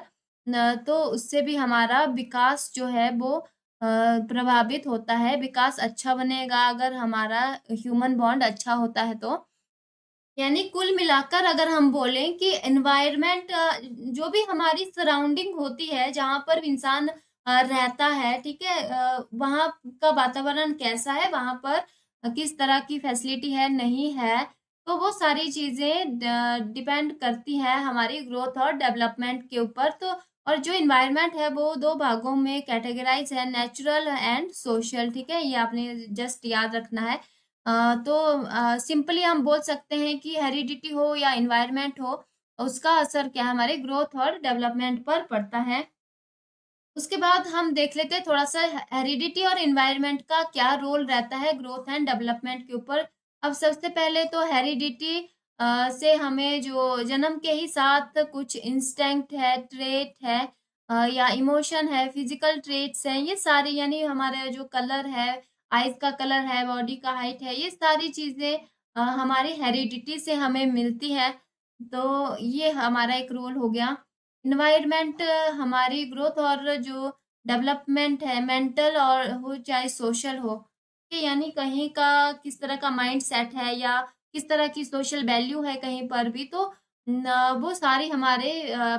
Speaker 1: तो उससे भी हमारा विकास जो है वो प्रभावित होता है, विकास अच्छा बनेगा अगर हमारा ह्यूमन बॉन्ड अच्छा होता है तो। यानी कुल मिलाकर अगर हम बोलें कि एनवायरनमेंट, जो भी हमारी सराउंडिंग होती है, जहाँ पर इंसान रहता है, ठीक है, वहाँ का वातावरण कैसा है, वहाँ पर किस तरह की फैसिलिटी है, नहीं है, तो वो सारी चीजें डिपेंड करती हैं हमारी ग्रोथ और डेवलपमेंट के ऊपर। तो और जो इन्वायरमेंट है वो दो भागों में कैटेगराइज है, नेचुरल एंड सोशल, ठीक है, ये आपने जस्ट याद रखना है। तो सिंपली हम बोल सकते हैं कि हेरिडिटी हो या इन्वायरमेंट हो, उसका असर क्या है हमारे ग्रोथ और डेवलपमेंट पर पड़ता है। उसके बाद हम देख लेते हैं थोड़ा सा हेरिडिटी और इन्वायरमेंट का क्या रोल रहता है ग्रोथ एंड डेवलपमेंट के ऊपर। अब सबसे पहले तो हेरिडिटी से हमें जो जन्म के ही साथ कुछ इंस्टिंक्ट है, ट्रेट है, या इमोशन है, फिजिकल ट्रेट्स हैं, ये सारी, यानी हमारे जो कलर है, आईज का कलर है, बॉडी का हाइट है, ये सारी चीजें हमारी हेरिडिटी से हमें मिलती है। तो ये हमारा एक रोल हो गया। इन्वायरमेंट हमारी ग्रोथ और जो डेवलपमेंट है, मेंटल और हो चाहे सोशल हो, कि यानी कहीं का किस तरह का माइंड सेट है, या किस तरह की सोशल वैल्यू है कहीं पर भी, तो वो सारी हमारे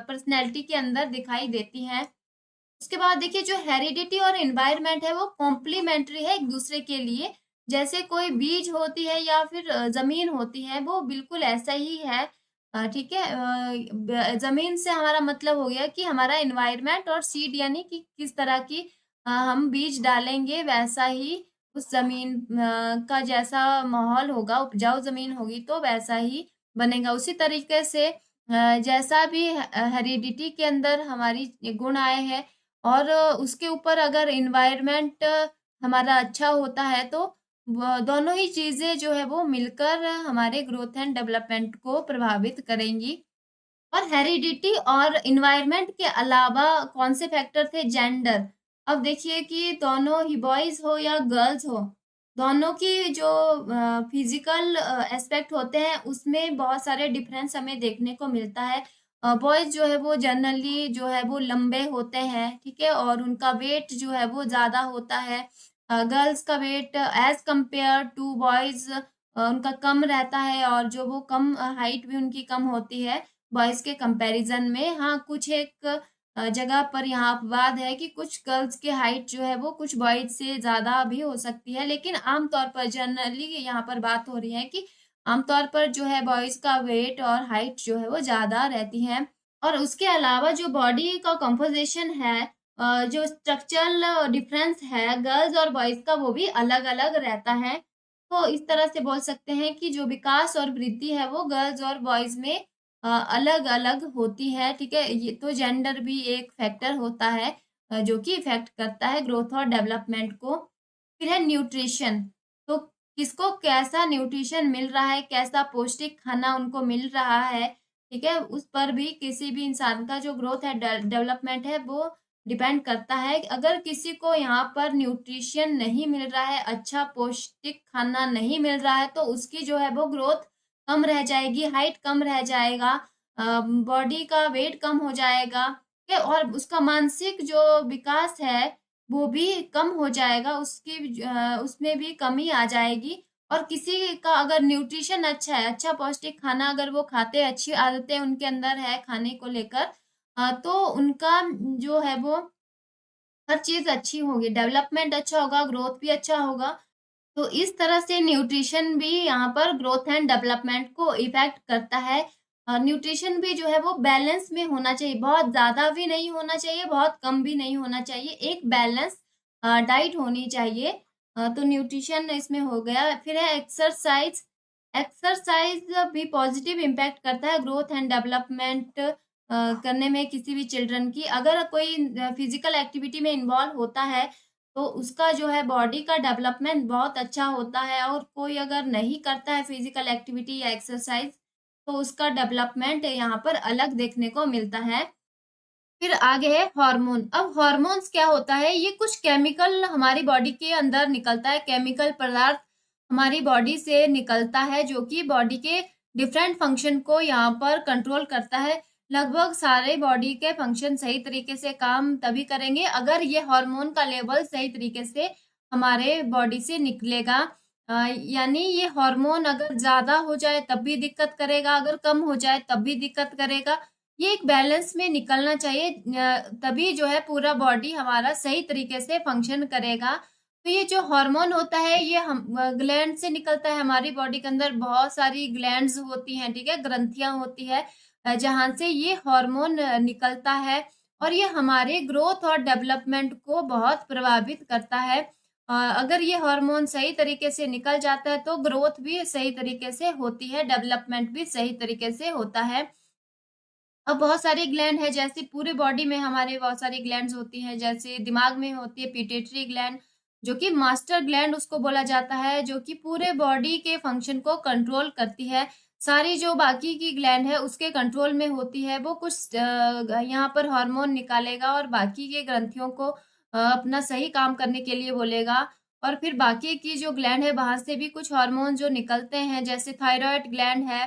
Speaker 1: पर्सनैलिटी के अंदर दिखाई देती हैं। उसके बाद देखिए जो हेरिडिटी और एनवायरनमेंट है वो कॉम्प्लीमेंट्री है एक दूसरे के लिए। जैसे कोई बीज होती है या फिर जमीन होती है, वो बिल्कुल ऐसा ही है, ठीक है, जमीन से हमारा मतलब हो गया कि हमारा एनवायरनमेंट, और सीड यानी कि किस तरह की हम बीज डालेंगे, वैसा ही उस जमीन का जैसा माहौल होगा, उपजाऊ जमीन होगी तो वैसा ही बनेगा। उसी तरीके से जैसा भी हेरिडिटी के अंदर हमारी गुण आए हैं, और उसके ऊपर अगर इन्वायरमेंट हमारा अच्छा होता है तो दोनों ही चीजें जो है वो मिलकर हमारे ग्रोथ एंड डेवलपमेंट को प्रभावित करेंगी। और हेरिडिटी और इन्वायरमेंट के अलावा कौन से फैक्टर थे? जेंडर। अब देखिए कि दोनों ही बॉयज हो या गर्ल्स हो, दोनों की जो फिजिकल एस्पेक्ट होते हैं उसमें बहुत सारे डिफरेंस हमें देखने को मिलता है। बॉयज जो है वो जनरली जो है वो लंबे होते हैं, ठीक है, और उनका वेट जो है वो ज्यादा होता है। गर्ल्स का weight as compared to boys उनका कम रहता है, और जो वो कम हाइट भी उनकी कम होती है बॉयज के कंपैरिजन में। हाँ, कुछ एक जगह पर यहाँ अपवाद है कि कुछ गर्ल्स की हाइट जो है वो कुछ बॉयज से ज्यादा भी हो सकती है, लेकिन आमतौर पर जनरली यहाँ पर बात हो रही है कि आमतौर पर जो है बॉयज का वेट और हाइट जो है वो ज्यादा रहती है। और उसके अलावा जो बॉडी का कंपोजिशन है, जो स्ट्रक्चरल डिफरेंस है गर्ल्स और बॉयज का, वो भी अलग अलग रहता है। तो इस तरह से बोल सकते हैं कि जो विकास और वृद्धि है वो गर्ल्स और बॉयज में अलग अलग होती है, ठीक है। ये तो जेंडर भी एक फैक्टर होता है जो कि इफेक्ट करता है ग्रोथ और डेवलपमेंट को। फिर है न्यूट्रिशन। तो किसको कैसा न्यूट्रिशन मिल रहा है, कैसा पौष्टिक खाना उनको मिल रहा है, ठीक है, उस पर भी किसी भी इंसान का जो ग्रोथ है डेवलपमेंट है वो डिपेंड करता है। अगर किसी को यहाँ पर न्यूट्रिशन नहीं मिल रहा है, अच्छा पौष्टिक खाना नहीं मिल रहा है, तो उसकी जो है वो ग्रोथ कम रह जाएगी, हाइट कम रह जाएगा, बॉडी का वेट कम हो जाएगा, ठीक है, और उसका मानसिक जो विकास है वो भी कम हो जाएगा, उसमें भी कमी आ जाएगी। और किसी का अगर न्यूट्रिशन अच्छा है, अच्छा पौष्टिक खाना अगर वो खाते हैं, अच्छी आदतें उनके अंदर है खाने को लेकर, तो उनका जो है वो हर चीज अच्छी होगी, डेवलपमेंट अच्छा होगा, ग्रोथ भी अच्छा होगा। तो इस तरह से न्यूट्रिशन भी यहाँ पर ग्रोथ एंड डेवलपमेंट को इफेक्ट करता है। न्यूट्रिशन भी जो है वो बैलेंस में होना चाहिए, बहुत ज्यादा भी नहीं होना चाहिए, बहुत कम भी नहीं होना चाहिए, एक बैलेंस डाइट होनी चाहिए। तो न्यूट्रिशन इसमें हो गया। फिर है एक्सरसाइज। एक्सरसाइज भी पॉजिटिव इम्पैक्ट करता है ग्रोथ एंड डेवलपमेंट करने में किसी भी चिल्ड्रन की। अगर कोई फिजिकल एक्टिविटी में इन्वॉल्व होता है तो उसका जो है बॉडी का डेवलपमेंट बहुत अच्छा होता है, और कोई अगर नहीं करता है फिजिकल एक्टिविटी या एक्सरसाइज तो उसका डेवलपमेंट यहाँ पर अलग देखने को मिलता है। फिर आगे है हार्मोन। अब हार्मोन्स क्या होता है? ये कुछ केमिकल हमारी बॉडी के अंदर निकलता है, केमिकल पदार्थ हमारी बॉडी से निकलता है जो कि बॉडी के डिफरेंट फंक्शन को यहाँ पर कंट्रोल करता है। लगभग सारे बॉडी के फंक्शन सही तरीके से काम तभी करेंगे अगर ये हार्मोन का लेवल सही तरीके से हमारे बॉडी से निकलेगा। यानी ये हार्मोन अगर ज्यादा हो जाए तब भी दिक्कत करेगा, अगर कम हो जाए तब भी दिक्कत करेगा। ये एक बैलेंस में निकलना चाहिए, तभी जो है पूरा बॉडी हमारा सही तरीके से फंक्शन करेगा। तो ये जो हार्मोन होता है ये हम ग्लैंड से निकलता है। हमारी बॉडी के अंदर बहुत सारी ग्लैंड्स होती हैं, ठीक है, ग्रंथियां होती है जहां से ये हार्मोन निकलता है, और ये हमारे ग्रोथ और डेवलपमेंट को बहुत प्रभावित करता है। अगर ये हार्मोन सही तरीके से निकल जाता है तो ग्रोथ भी सही तरीके से होती है, डेवलपमेंट भी सही तरीके से होता है। अब बहुत सारी ग्लैंड है, जैसे पूरे बॉडी में हमारे बहुत सारी ग्लैंड्स होती हैं, जैसे दिमाग में होती है पिट्यूटरी ग्लैंड जो कि मास्टर ग्लैंड उसको बोला जाता है, जो कि पूरे बॉडी के फंक्शन को कंट्रोल करती है। सारी जो बाकी की ग्लैंड है उसके कंट्रोल में होती है, वो कुछ यहाँ पर हार्मोन निकालेगा और बाकी के ग्रंथियों को अपना सही काम करने के लिए बोलेगा। और फिर बाकी की जो ग्लैंड है वहां से भी कुछ हार्मोन जो निकलते हैं, जैसे थायराइड ग्लैंड है,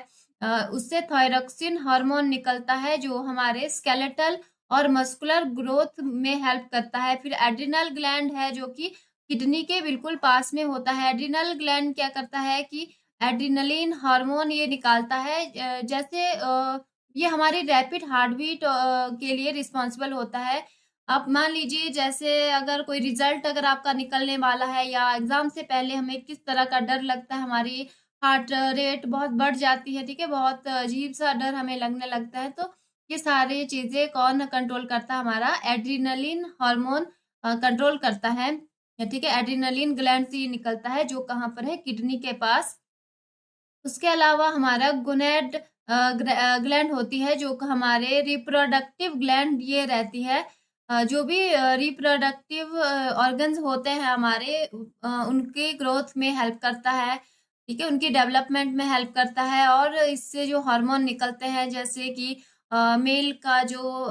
Speaker 1: उससे थायरोक्सिन हार्मोन निकलता है जो हमारे स्केलेटल और मस्कुलर ग्रोथ में हेल्प करता है। फिर एड्रिनल ग्लैंड है जो कि किडनी के बिल्कुल पास में होता है। एड्रिनल ग्लैंड क्या करता है कि एड्रिनलिन हार्मोन ये निकालता है, जैसे ये हमारी रैपिड हार्ट बीट के लिए रिस्पॉन्सिबल होता है। आप मान लीजिए जैसे अगर कोई रिजल्ट अगर आपका निकलने वाला है या एग्जाम से पहले हमें किस तरह का डर लगता है, हमारी हार्ट रेट बहुत बढ़ जाती है, ठीक है, बहुत अजीब सा डर हमें लगने लगता है, तो ये सारी चीजें कौन कंट्रोल करता है? हमारा एड्रिनलिन हार्मोन कंट्रोल करता है, ठीक है। एड्रिनलिन ग्लैंड से ये निकलता है जो कहाँ पर है? किडनी के पास। उसके अलावा हमारा गोनेड ग्लैंड होती है जो हमारे रिप्रोडक्टिव ग्लैंड ये रहती है, जो भी रिप्रोडक्टिव ऑर्गन्स होते हैं हमारे, उनके ग्रोथ में हेल्प करता है, ठीक है, उनकी डेवलपमेंट में हेल्प करता है। और इससे जो हार्मोन निकलते हैं, जैसे कि मेल का जो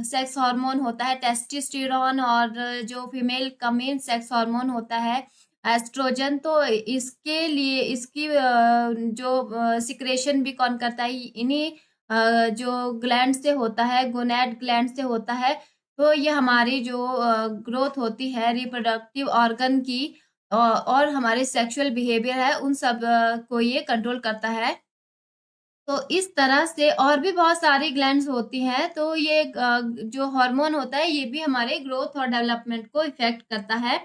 Speaker 1: सेक्स हार्मोन होता है टेस्टोस्टेरोन, और जो फीमेल का मेन सेक्स हार्मोन होता है एस्ट्रोजन, तो इसके लिए इसकी जो सिक्रेशन भी कौन करता है, इन्हीं जो ग्लैंड से होता है, गोनैड ग्लैंड से होता है। तो ये हमारी जो ग्रोथ होती है रिप्रोडक्टिव ऑर्गन की, और हमारे सेक्सुअल बिहेवियर है, उन सब को ये कंट्रोल करता है। तो इस तरह से और भी बहुत सारी ग्लैंड्स होती हैं, तो ये जो हार्मोन होता है ये भी हमारे ग्रोथ और डेवलपमेंट को इफेक्ट करता है।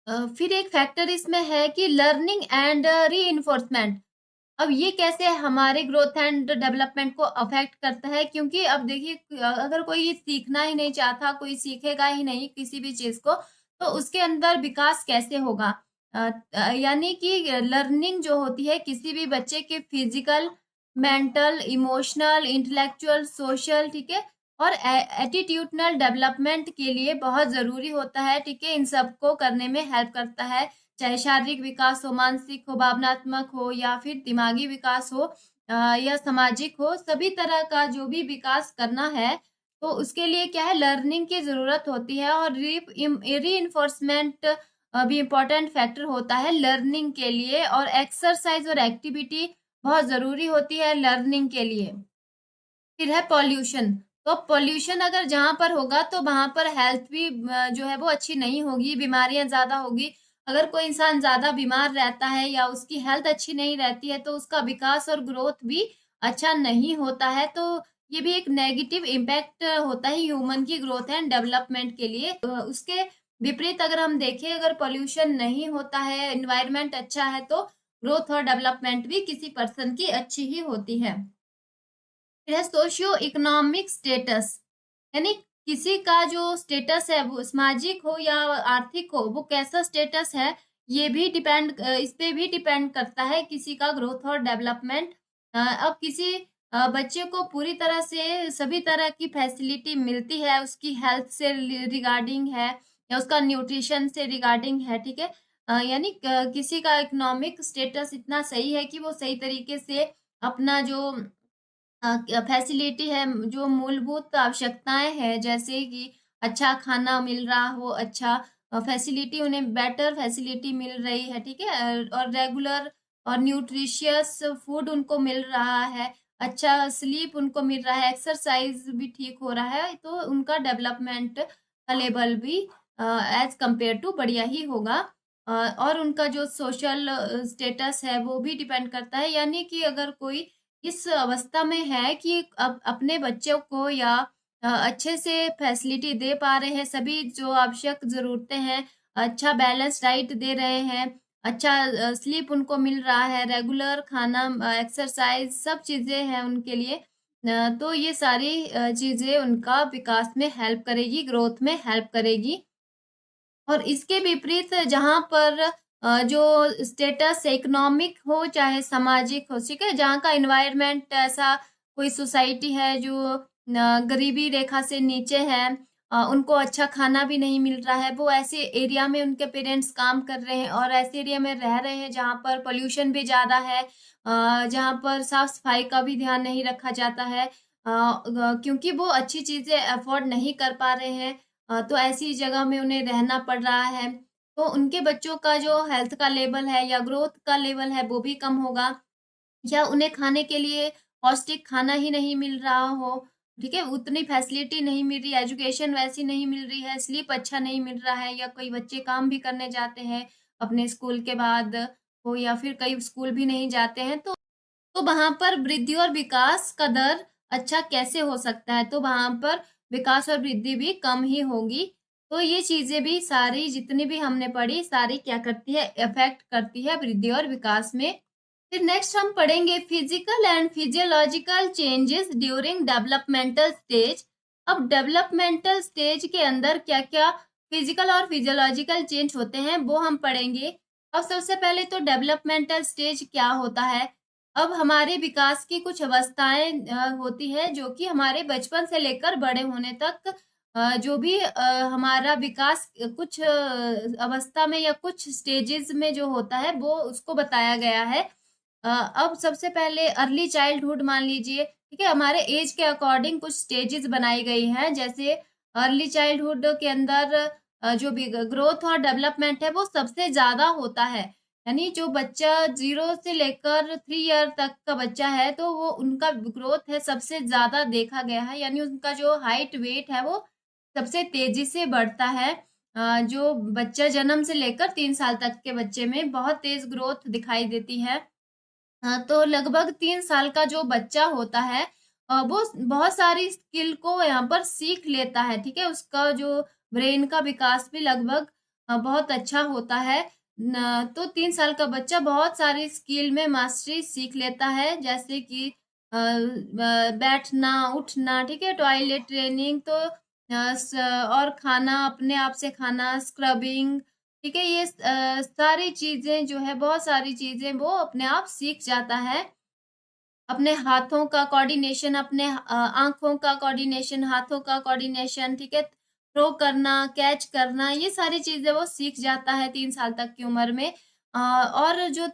Speaker 1: फिर एक फैक्टर इसमें है कि लर्निंग एंड री। अब ये कैसे हमारे ग्रोथ एंड डेवलपमेंट को अफेक्ट करता है, क्योंकि अब देखिए अगर कोई सीखना ही नहीं चाहता, कोई सीखेगा ही नहीं किसी भी चीज को, तो उसके अंदर विकास कैसे होगा। यानी कि लर्निंग जो होती है किसी भी बच्चे के physical, mental, emotional, intellectual, social, ठीक है, और एटीट्यूडनल डेवलपमेंट के लिए बहुत जरूरी होता है, ठीक है, इन सबको करने में हेल्प करता है। चाहे शारीरिक विकास हो, मानसिक हो, भावनात्मक हो, या फिर दिमागी विकास हो, या सामाजिक हो, सभी तरह का जो भी विकास करना है, तो उसके लिए क्या है, लर्निंग की जरूरत होती है। और री इन्फोर्समेंट भी इम्पोर्टेंट फैक्टर होता है लर्निंग के लिए, और एक्सरसाइज और एक्टिविटी बहुत जरूरी होती है लर्निंग के लिए। फिर है पॉल्यूशन। तो पॉल्यूशन अगर जहां पर होगा तो वहां पर हेल्थ भी जो है वो अच्छी नहीं होगी, बीमारियां ज्यादा होगी। अगर कोई इंसान ज्यादा बीमार रहता है या उसकी हेल्थ अच्छी नहीं रहती है, तो उसका विकास और ग्रोथ भी अच्छा नहीं होता है। तो ये भी एक नेगेटिव इम्पैक्ट होता है ह्यूमन की ग्रोथ एंड डेवलपमेंट के लिए। उसके विपरीत अगर हम देखें, अगर पॉल्यूशन नहीं होता है, एनवायरमेंट अच्छा है, तो ग्रोथ और डेवलपमेंट भी किसी पर्सन की अच्छी ही होती है। फिर है सोशियो इकोनॉमिक स्टेटस, यानी किसी का जो स्टेटस है, वो सामाजिक हो या आर्थिक हो, वो कैसा स्टेटस है, ये भी डिपेंड, इस पे भी डिपेंड करता है किसी का ग्रोथ और डेवलपमेंट। अब किसी बच्चे को पूरी तरह से सभी तरह की फैसिलिटी मिलती है, उसकी हेल्थ से रिगार्डिंग है, या उसका न्यूट्रिशन से रिगार्डिंग है, ठीक है, यानी किसी का इकोनॉमिक स्टेटस इतना सही है कि वो सही तरीके से अपना जो फैसिलिटी है, जो मूलभूत आवश्यकताएं हैं, जैसे कि अच्छा खाना मिल रहा हो, अच्छा फैसिलिटी, उन्हें बेटर फैसिलिटी मिल रही है, ठीक है, और रेगुलर और न्यूट्रिशियस फूड उनको मिल रहा है, अच्छा स्लीप उनको मिल रहा है, एक्सरसाइज भी ठीक हो रहा है, तो उनका डेवलपमेंट का लेवल भी एज कंपेयर टू बढ़िया ही होगा। और उनका जो सोशल स्टेटस है वो भी डिपेंड करता है, यानी कि अगर कोई इस अवस्था में है कि अब अपने बच्चों को या अच्छे से फैसिलिटी दे पा रहे हैं, सभी जो आवश्यक जरूरतें हैं, अच्छा बैलेंस डाइट दे रहे हैं, अच्छा स्लीप उनको मिल रहा है, रेगुलर खाना, एक्सरसाइज, सब चीजें हैं उनके लिए, तो ये सारी चीजें उनका विकास में हेल्प करेगी, ग्रोथ में हेल्प करेगी। और इसके विपरीत जहां पर जो स्टेटस इकोनॉमिक हो चाहे सामाजिक हो, ठीक है, जहाँ का एनवायरनमेंट ऐसा, कोई सोसाइटी है जो गरीबी रेखा से नीचे है, उनको अच्छा खाना भी नहीं मिल रहा है, वो ऐसे एरिया में उनके पेरेंट्स काम कर रहे हैं और ऐसे एरिया में रह रहे हैं जहाँ पर पोल्यूशन भी ज्यादा है, जहाँ पर साफ सफाई का भी ध्यान नहीं रखा जाता है, क्योंकि वो अच्छी चीजें अफोर्ड नहीं कर पा रहे हैं, तो ऐसी जगह में उन्हें रहना पड़ रहा है। तो उनके बच्चों का जो हेल्थ का लेवल है या ग्रोथ का लेवल है वो भी कम होगा, या उन्हें खाने के लिए पौष्टिक खाना ही नहीं मिल रहा हो, ठीक है, उतनी फैसिलिटी नहीं मिल रही, एजुकेशन वैसी नहीं मिल रही है, स्लीप अच्छा नहीं मिल रहा है, या कई बच्चे काम भी करने जाते हैं अपने स्कूल के बाद हो, या फिर कई स्कूल भी नहीं जाते हैं, तो वहां पर वृद्धि और विकास का दर अच्छा कैसे हो सकता है, तो वहां पर विकास और वृद्धि भी कम ही होगी। तो ये चीजें भी सारी जितनी भी हमने पढ़ी, सारी क्या करती है, इफेक्ट करती है वृद्धि और विकास में। फिर नेक्स्ट हम पढ़ेंगे physical and physiological changes during developmental stage. अब डेवलपमेंटल स्टेज के अंदर क्या क्या फिजिकल और फिजियोलॉजिकल चेंज होते हैं वो हम पढ़ेंगे। अब सबसे पहले तो डेवलपमेंटल स्टेज क्या होता है। अब हमारे विकास की कुछ अवस्थाएं होती है जो कि हमारे बचपन से लेकर बड़े होने तक जो भी हमारा विकास कुछ अवस्था में या कुछ स्टेजेस में जो होता है वो उसको बताया गया है। अब सबसे पहले अर्ली चाइल्डहुड मान लीजिए, ठीक है, हमारे एज के अकॉर्डिंग कुछ स्टेजेस बनाई गई हैं। जैसे अर्ली चाइल्डहुड के अंदर जो भी ग्रोथ और डेवलपमेंट है वो सबसे ज्यादा होता है। यानी जो बच्चा 0 से लेकर 3 ईयर तक का बच्चा है तो वो उनका ग्रोथ है सबसे ज्यादा देखा गया है। यानी उनका जो हाइट वेट है वो सबसे तेजी से बढ़ता है। जो बच्चा जन्म से लेकर 3 साल तक के बच्चे में बहुत तेज ग्रोथ दिखाई देती है। हाँ, तो लगभग 3 साल का जो बच्चा होता है वो बहुत सारी स्किल को यहाँ पर सीख लेता है, ठीक है। उसका जो ब्रेन का विकास भी लगभग बहुत अच्छा होता है। तो 3 साल का बच्चा बहुत सारी स्किल में मास्टरी सीख लेता है, जैसे कि बैठना, उठना, ठीक है, टॉयलेट ट्रेनिंग, तो और खाना अपने आप से खाना, स्क्रबिंग, ठीक है, ये सारी चीजें जो है, बहुत सारी चीजें वो अपने आप सीख जाता है। अपने हाथों का कोऑर्डिनेशन, अपने आंखों का कोऑर्डिनेशन, हाथों का कोऑर्डिनेशन, ठीक है, थ्रो करना, कैच करना, ये सारी चीजें वो सीख जाता है 3 साल तक की उम्र में। और जो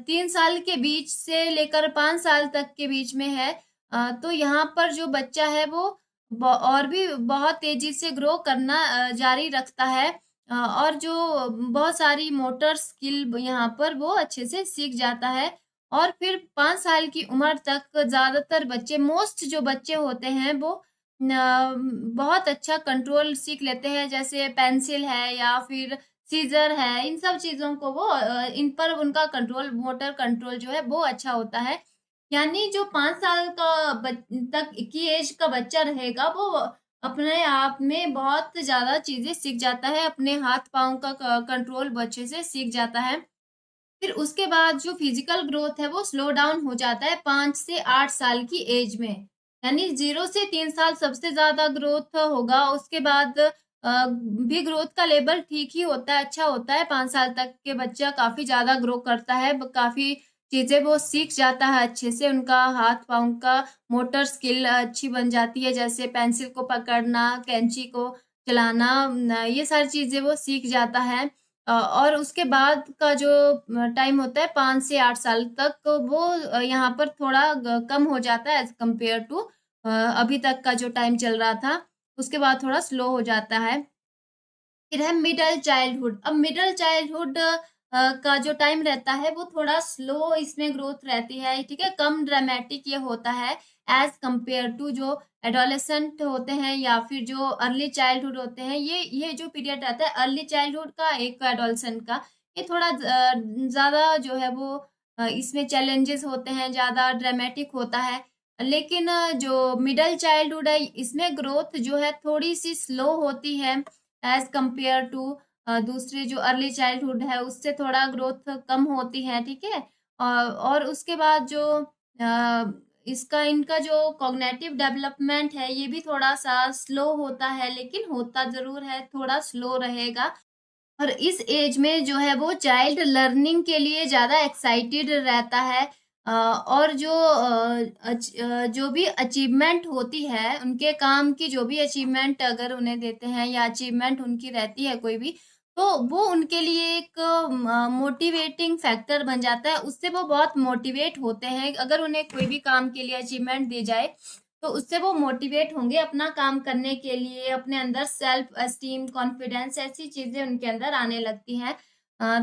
Speaker 1: 3 साल के बीच से लेकर 5 साल तक के बीच में है, तो यहाँ पर जो बच्चा है वो और भी बहुत तेजी से ग्रो करना जारी रखता है। और जो बहुत सारी मोटर स्किल यहाँ पर वो अच्छे से सीख जाता है। और फिर 5 साल की उम्र तक ज्यादातर बच्चे, मोस्ट जो बच्चे होते हैं वो बहुत अच्छा कंट्रोल सीख लेते हैं, जैसे पेंसिल है या फिर सीजर है, इन सब चीजों को वो इन पर उनका कंट्रोल, मोटर कंट्रोल जो है वो अच्छा होता है। यानी जो 5 साल का तक की एज का बच्चा रहेगा वो अपने आप में बहुत ज्यादा चीजें सीख जाता है, अपने हाथ पांव का कंट्रोल बच्चे से सीख जाता है। फिर उसके बाद जो फिजिकल ग्रोथ है वो स्लो डाउन हो जाता है 5 से 8 साल की एज में। यानी 0 से 3 साल सबसे ज्यादा ग्रोथ होगा। उसके बाद भी ग्रोथ का लेवल ठीक ही होता है, अच्छा होता है। 5 साल तक के बच्चा काफी ज्यादा ग्रो करता है, काफी चीजें वो सीख जाता है अच्छे से, उनका हाथ पांव का मोटर स्किल अच्छी बन जाती है, जैसे पेंसिल को पकड़ना, कैंची को चलाना, ये सारी चीजें वो सीख जाता है। और उसके बाद का जो टाइम होता है 5 से 8 साल तक, वो यहाँ पर थोड़ा कम हो जाता है एज कम्पेयर टू अभी तक का जो टाइम चल रहा था। उसके बाद थोड़ा स्लो हो जाता है। फिर है मिडल चाइल्डहुड। अब मिडल चाइल्डहुड का जो टाइम रहता है वो थोड़ा स्लो इसमें ग्रोथ रहती है, ठीक है, कम ड्रामेटिक ये होता है एज कंपेयर टू जो एडोलेसेंट होते हैं या फिर जो अर्ली चाइल्डहुड होते हैं। ये जो पीरियड रहता है अर्ली चाइल्डहुड का, एक एडोलेसेंट का, ये थोड़ा ज्यादा जो है वो इसमें चैलेंजेस होते हैं, ज्यादा ड्रामेटिक होता है। लेकिन जो मिडल चाइल्डहुड है इसमें ग्रोथ जो है थोड़ी सी स्लो होती है एज कंपेयर टू दूसरे जो अर्ली चाइल्डहुड है उससे थोड़ा ग्रोथ कम होती है, ठीक है। और उसके बाद जो इसका इनका जो कॉग्निटिव डेवलपमेंट है ये भी थोड़ा सा स्लो होता है, लेकिन होता जरूर है, थोड़ा स्लो रहेगा। और इस एज में जो है वो चाइल्ड लर्निंग के लिए ज्यादा एक्साइटेड रहता है। और जो जो भी अचीवमेंट होती है, उनके काम की जो भी अचीवमेंट अगर उन्हें देते हैं या अचीवमेंट उनकी रहती है कोई भी, तो वो उनके लिए एक मोटिवेटिंग फैक्टर बन जाता है। उससे वो बहुत मोटिवेट होते हैं। अगर उन्हें कोई भी काम के लिए अचीवमेंट दी जाए तो उससे वो मोटिवेट होंगे अपना काम करने के लिए, अपने अंदर सेल्फ एस्टीम, कॉन्फिडेंस, ऐसी चीजें उनके अंदर आने लगती हैं।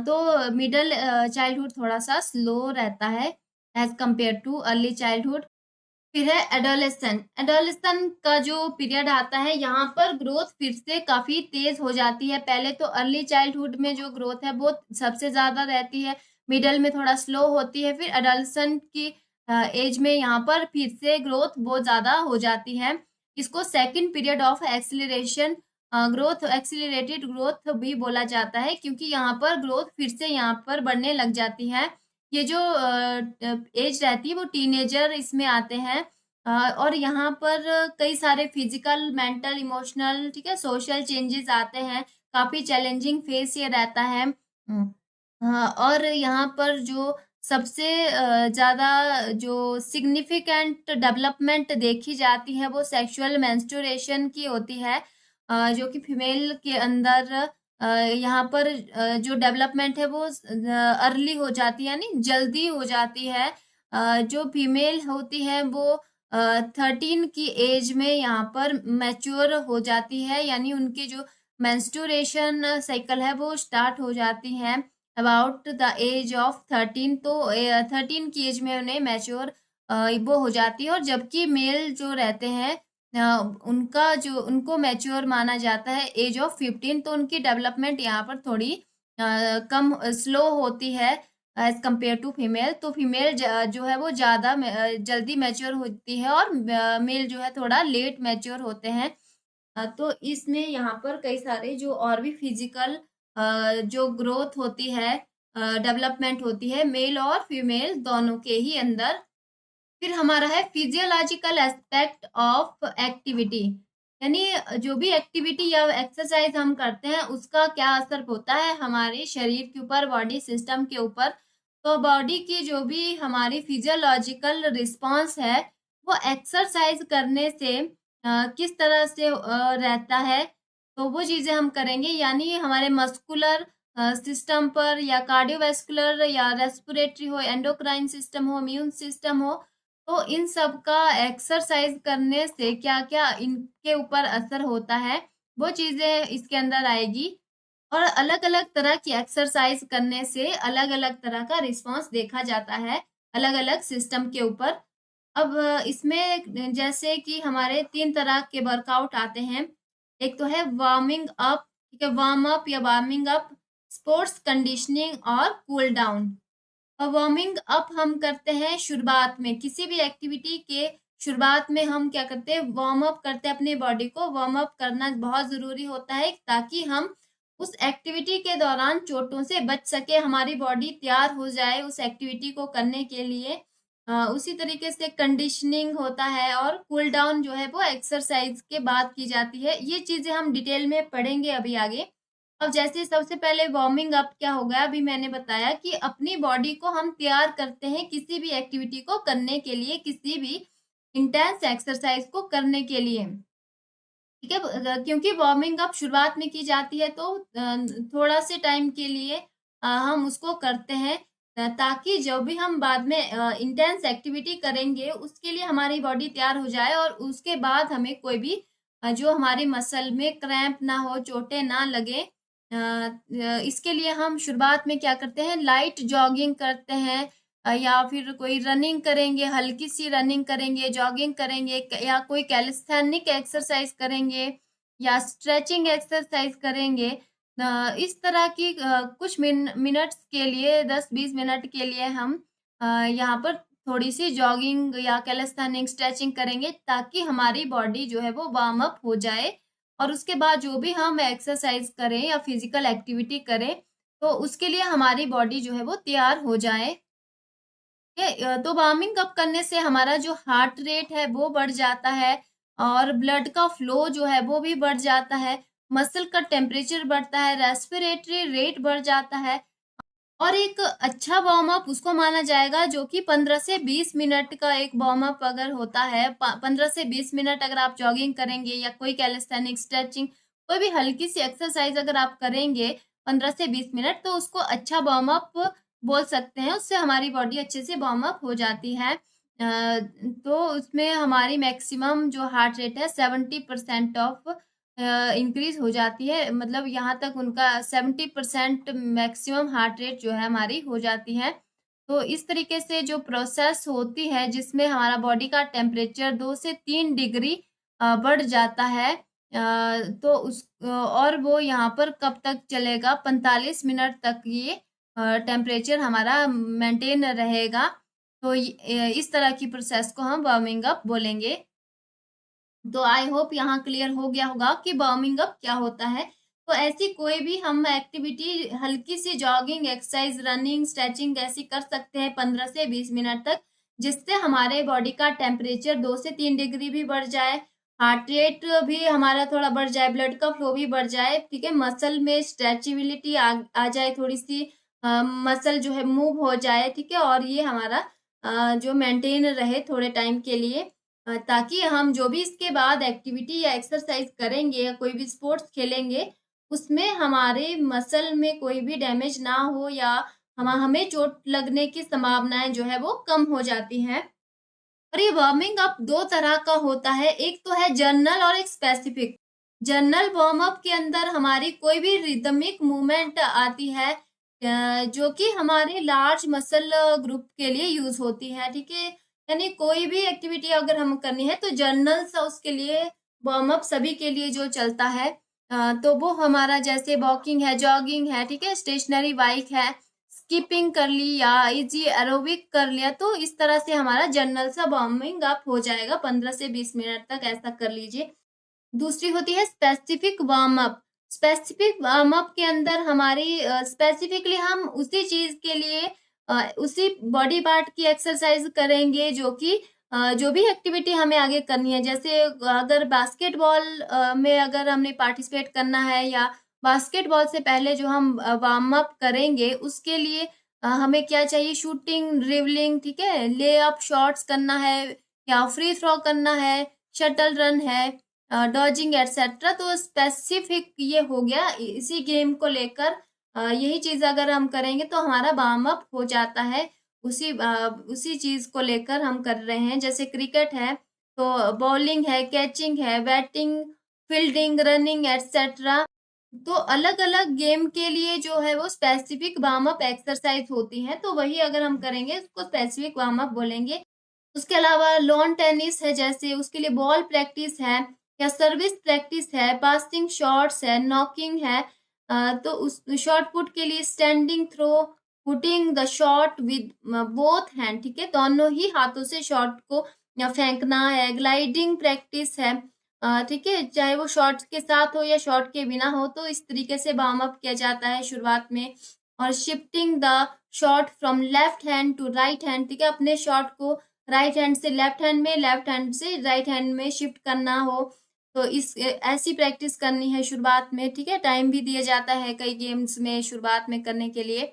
Speaker 1: तो मिडल चाइल्डहुड थोड़ा सा स्लो रहता है as compared to early childhood. फिर है एडोलेसेंट। एडोलेसेंट का जो पीरियड आता है यहाँ पर ग्रोथ फिर से काफी तेज हो जाती है। पहले तो अर्ली चाइल्डहुड में जो ग्रोथ है वो सबसे ज्यादा रहती है, मिडल में थोड़ा स्लो होती है, फिर एडोलेसेंट की एज में यहाँ पर फिर से ग्रोथ बहुत ज्यादा हो जाती है। इसको second period of acceleration growth, accelerated growth भी बोला जाता है, क्योंकि यहाँ पर ग्रोथ फिर से यहाँ पर बढ़ने लग जाती है। ये जो एज रहती है वो टीनेजर इसमें आते हैं। और यहाँ पर कई सारे फिजिकल, मेंटल, इमोशनल, ठीक है, सोशल चेंजेस आते हैं। काफी चैलेंजिंग फेस ये रहता है। हाँ, और यहाँ पर जो सबसे ज्यादा जो सिग्निफिकेंट डेवलपमेंट देखी जाती है वो सेक्सुअल मेंस्ट्रुएशन की होती है। जो कि फीमेल के अंदर यहाँ पर जो डेवलपमेंट है वो अर्ली हो जाती है, यानी जल्दी हो जाती है। जो फीमेल होती है वो 13 की एज में यहाँ पर मैच्योर हो जाती है, यानी उनकी जो मेंस्ट्रुएशन साइकिल है वो स्टार्ट हो जाती है अबाउट द एज ऑफ 13। तो 13 की एज में उन्हें मैच्योर वो हो जाती है। और जबकि मेल जो रहते हैं उनका जो उनको मैच्योर माना जाता है एज ऑफ 15। तो उनकी डेवलपमेंट यहाँ पर थोड़ी कम स्लो होती है एज कम्पेयर टू फीमेल। तो फीमेल जो है वो ज़्यादा जल्दी मैच्योर होती है और मेल जो है थोड़ा लेट मैच्योर होते हैं। तो इसमें यहाँ पर कई सारे जो और भी फिजिकल जो ग्रोथ होती है, डेवलपमेंट होती है मेल और फीमेल दोनों के ही अंदर। फिर हमारा है फिजियोलॉजिकल एस्पेक्ट ऑफ एक्टिविटी, यानी जो भी एक्टिविटी या एक्सरसाइज हम करते हैं उसका क्या असर होता है हमारे शरीर के ऊपर, बॉडी सिस्टम के ऊपर। तो बॉडी की जो भी हमारी फिजियोलॉजिकल रिस्पॉन्स है वो एक्सरसाइज करने से किस तरह से रहता है, तो वो चीजें हम करेंगे। यानी हमारे मस्कुलर सिस्टम पर या कार्डियोवैस्कुलर या रेस्पिरेटरी हो, एंडोक्राइन सिस्टम हो, इम्यून सिस्टम हो, तो इन सब का एक्सरसाइज करने से क्या क्या इनके ऊपर असर होता है वो चीजें इसके अंदर आएगी। और अलग अलग तरह की एक्सरसाइज करने से अलग अलग तरह का रिस्पांस देखा जाता है अलग अलग सिस्टम के ऊपर। अब इसमें जैसे कि हमारे 3 तरह के वर्कआउट आते हैं। एक तो है वार्मिंग अप, ठीक है, वार्म अप या वार्मिंग अप, स्पोर्ट्स कंडीशनिंग और कूल डाउन। वार्मिंग अप हम करते हैं शुरुआत में, किसी भी एक्टिविटी के शुरुआत में हम क्या करते हैं, वार्म अप करते हैं अपनी बॉडी को। वार्म अप करना बहुत जरूरी होता है ताकि हम उस एक्टिविटी के दौरान चोटों से बच सके, हमारी बॉडी तैयार हो जाए उस एक्टिविटी को करने के लिए। उसी तरीके से कंडीशनिंग होता है और कूल डाउन जो है वो एक्सरसाइज के बाद की जाती है। ये चीजें हम डिटेल में पढ़ेंगे अभी आगे। अब जैसे सबसे पहले वार्मिंग अप क्या हो गया, अभी मैंने बताया कि अपनी बॉडी को हम तैयार करते हैं किसी भी एक्टिविटी को करने के लिए, किसी भी इंटेंस एक्सरसाइज को करने के लिए, ठीक है। क्योंकि वार्मिंग अप शुरुआत में की जाती है तो थोड़ा से टाइम के लिए हम उसको करते हैं ताकि जब भी हम बाद में इंटेंस एक्टिविटी करेंगे उसके लिए हमारी बॉडी तैयार हो जाए और उसके बाद हमें कोई भी जो हमारे मसल में क्रैम्प ना हो, चोटें ना लगे। इसके लिए हम शुरुआत में क्या करते हैं, लाइट जॉगिंग करते हैं या फिर कोई रनिंग करेंगे, हल्की सी रनिंग करेंगे, जॉगिंग करेंगे या कोई कैलिस्थेनिक एक्सरसाइज करेंगे या स्ट्रेचिंग एक्सरसाइज करेंगे। इस तरह की कुछ मिनट्स के लिए, 10-20 मिनट के लिए हम यहाँ पर थोड़ी सी जॉगिंग या कैलिस्थेनिक स्ट्रेचिंग करेंगे ताकि हमारी बॉडी जो है वो वार्म अप हो जाए। और उसके बाद जो भी हम एक्सरसाइज करें या फिजिकल एक्टिविटी करें तो उसके लिए हमारी बॉडी जो है वो तैयार हो जाए। तो वार्मिंग अप करने से हमारा जो हार्ट रेट है वो बढ़ जाता है और ब्लड का फ्लो जो है वो भी बढ़ जाता है, मसल का टेम्परेचर बढ़ता है, रेस्पिरेटरी रेट बढ़ जाता है। और एक अच्छा वार्म अप उसको माना जाएगा जो कि 15 से 20 मिनट का एक वार्म अप अगर होता है, 15 से 20 मिनट अगर आप जॉगिंग करेंगे या कोई कैलिस्थेनिक स्ट्रेचिंग, कोई भी हल्की सी एक्सरसाइज अगर आप करेंगे 15 से 20 मिनट, तो उसको अच्छा वार्म अप बोल सकते हैं। उससे हमारी बॉडी अच्छे से वार्म अप हो जाती है। तो उसमें हमारी मैक्सिमम जो हार्ट रेट है 70% ऑफ इंक्रीज हो जाती है, मतलब यहाँ तक उनका 70% मैक्सिमम हार्ट रेट जो है हमारी हो जाती है। तो इस तरीके से जो प्रोसेस होती है जिसमें हमारा बॉडी का टेम्परेचर 2 से 3 डिग्री बढ़ जाता है, तो उस और वो यहाँ पर कब तक चलेगा, 45 मिनट तक ये टेम्परेचर हमारा मेंटेन रहेगा। तो इस तरह की प्रोसेस को हम वार्मिंग अप बोलेंगे। तो आई होप यहाँ क्लियर हो गया होगा कि वार्मिंग अप क्या होता है। तो ऐसी कोई भी हम एक्टिविटी, हल्की सी जॉगिंग, एक्सरसाइज, रनिंग, स्ट्रेचिंग ऐसी कर सकते हैं 15 से 20 मिनट तक, जिससे हमारे बॉडी का टेम्परेचर 2 से 3 डिग्री भी बढ़ जाए, हार्ट रेट भी हमारा थोड़ा बढ़ जाए, ब्लड का फ्लो भी बढ़ जाए, ठीक है, मसल में स्ट्रेचेबिलिटी आ जाए, थोड़ी सी मसल जो है मूव हो जाए, ठीक है, और ये हमारा जो मेंटेन रहे थोड़े टाइम के लिए। ताकि हम जो भी इसके बाद एक्टिविटी या एक्सरसाइज करेंगे या कोई भी स्पोर्ट्स खेलेंगे उसमें हमारे मसल में कोई भी डैमेज ना हो या हमें चोट लगने की संभावनाएं जो है वो कम हो जाती हैं। और ये वार्मिंग अप दो तरह का होता है, एक तो है जनरल और एक स्पेसिफिक। जनरल वार्म अप के अंदर हमारी कोई भी रिदमिक मूवमेंट आती है जो कि हमारे लार्ज मसल ग्रुप के लिए यूज होती है, ठीक है। यानी कोई भी एक्टिविटी अगर हम करनी है तो जनरल सा उसके लिए वार्म अप सभी के लिए जो चलता है तो वो हमारा जैसे वॉकिंग है, जॉगिंग है, ठीक है, स्टेशनरी बाइक है, स्किपिंग कर ली या इजी एरोबिक कर लिया, तो इस तरह से हमारा जनरल सा वार्मिंग अप हो जाएगा 15 से 20 मिनट तक, ऐसा कर लीजिए। दूसरी होती है specific warm up. Specific warm up के अंदर हमारी स्पेसिफिकली हम उसी चीज के लिए उसी बॉडी पार्ट की एक्सरसाइज करेंगे जो कि जो भी एक्टिविटी हमें आगे करनी है। जैसे अगर बास्केटबॉल में अगर हमने पार्टिसिपेट करना है या बास्केटबॉल से पहले जो हम वार्म अप करेंगे उसके लिए हमें क्या चाहिए, शूटिंग, ड्रिबलिंग, ठीक है, ले अप शॉट्स करना है या फ्री थ्रो करना है, शटल रन है, डॉजिंग एटसेट्रा। तो स्पेसिफिक ये हो गया इसी गेम को लेकर। यही चीज अगर हम करेंगे तो हमारा वार्म अप हो जाता है उसी चीज को लेकर हम कर रहे हैं। जैसे क्रिकेट है तो बॉलिंग है, कैचिंग है, बैटिंग, फील्डिंग, रनिंग एटसेट्रा। तो अलग अलग गेम के लिए जो है वो स्पेसिफिक वार्म अप एक्सरसाइज होती है, तो वही अगर हम करेंगे उसको स्पेसिफिक वार्म अप बोलेंगे। उसके अलावा लॉन टेनिस है, जैसे उसके लिए बॉल प्रैक्टिस है या सर्विस प्रैक्टिस है, पासिंग शॉट्स है, नॉकिंग है। तो उस शॉट पुट के लिए standing throw, putting the shot with both hand, ठीक है, दोनों ही हाथों से शॉट को या फेंकना है। ग्लाइडिंग प्रैक्टिस है, ठीक है, चाहे वो शॉट के साथ हो या शॉट के बिना हो, तो इस तरीके से वार्म अप किया जाता है शुरुआत में। और shifting the shot from left hand to right hand, ठीक है, अपने शॉट को राइट हैंड से लेफ्ट हैंड में, लेफ्ट हैंड से राइट हैंड में शिफ्ट करना हो, तो इस ऐसी प्रैक्टिस करनी है शुरुआत में, ठीक है। टाइम भी दिया जाता है कई गेम्स में शुरुआत में करने के लिए।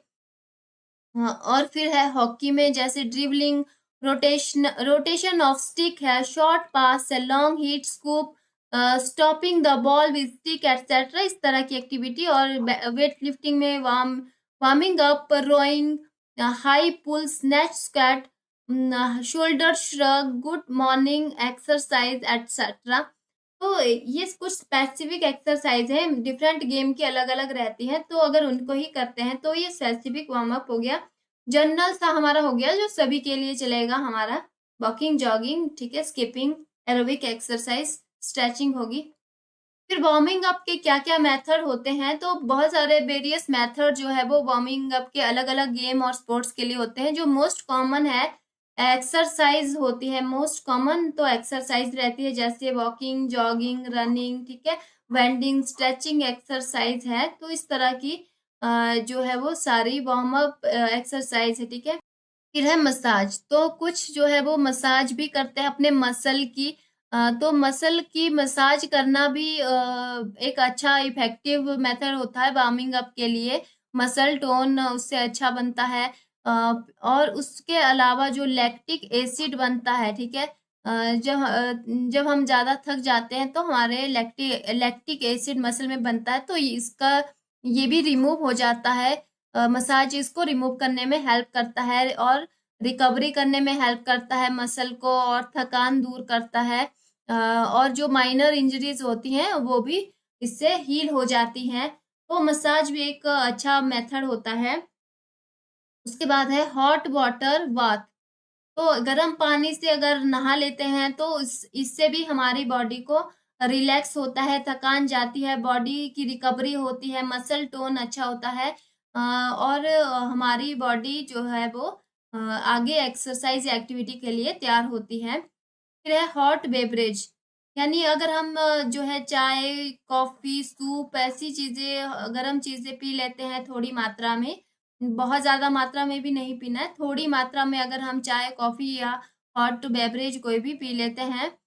Speaker 1: हाँ, और फिर है हॉकी में जैसे ड्रिबलिंग, रोटेशन ऑफ स्टिक है, शॉर्ट पास है, long hit, scoop, stopping the ball with stick et cetera, इस तरह की एक्टिविटी। और वेट लिफ्टिंग में warming up, rowing, high pull, snatch, squat, shoulder shrug, good morning exercise et cetera. तो ये कुछ स्पेसिफिक एक्सरसाइज है, डिफरेंट गेम की अलग अलग रहती हैं, तो अगर उनको ही करते हैं तो ये स्पेसिफिक वार्म अप हो गया। जनरल सा हमारा हो गया जो सभी के लिए चलेगा, हमारा वॉकिंग, जॉगिंग, ठीक है, स्किपिंग, एरोबिक एक्सरसाइज, स्ट्रेचिंग होगी। फिर वार्मिंग अप के क्या क्या मेथड होते हैं, तो बहुत सारे वेरियस मेथड जो है वो वार्मिंग अप के अलग अलग गेम और स्पोर्ट्स के लिए होते हैं। जो मोस्ट कॉमन है एक्सरसाइज होती है, मोस्ट कॉमन तो एक्सरसाइज रहती है जैसे वॉकिंग, जॉगिंग, रनिंग, ठीक है, वेंडिंग, स्ट्रेचिंग एक्सरसाइज है। तो इस तरह की जो है वो सारी वार्म अप एक्सरसाइज है, ठीक है। फिर है मसाज, तो कुछ जो है वो मसाज भी करते हैं अपने मसल की। तो मसल की मसाज करना भी एक अच्छा इफेक्टिव मेथड होता है वार्मिंग अप के लिए। मसल टोन उससे अच्छा बनता है। और उसके अलावा जो लैक्टिक एसिड बनता है, ठीक है, जब हम ज्यादा थक जाते हैं तो हमारे लैक्टिक एसिड मसल में बनता है, तो इसका ये भी रिमूव हो जाता है। मसाज इसको रिमूव करने में हेल्प करता है और रिकवरी करने में हेल्प करता है मसल को, और थकान दूर करता है। और जो माइनर इंजरीज होती हैं वो भी इससे हील हो जाती हैं। तो मसाज भी एक अच्छा मेथड होता है। उसके बाद है हॉट वाटर बाथ। तो गर्म पानी से अगर नहा लेते हैं तो इससे भी हमारी बॉडी को रिलैक्स होता है, थकान जाती है, बॉडी की रिकवरी होती है, मसल टोन अच्छा होता है। और हमारी बॉडी जो है वो आगे एक्सरसाइज एक्टिविटी के लिए तैयार होती है। फिर है हॉट बेवरेज, यानी अगर हम जो है चाय, कॉफी, सूप, ऐसी चीजें, गर्म चीजें पी लेते हैं थोड़ी मात्रा में, बहुत ज्यादा मात्रा में भी नहीं पीना है, थोड़ी मात्रा में अगर हम चाय, कॉफी या हॉट बेवरेज कोई भी पी लेते हैं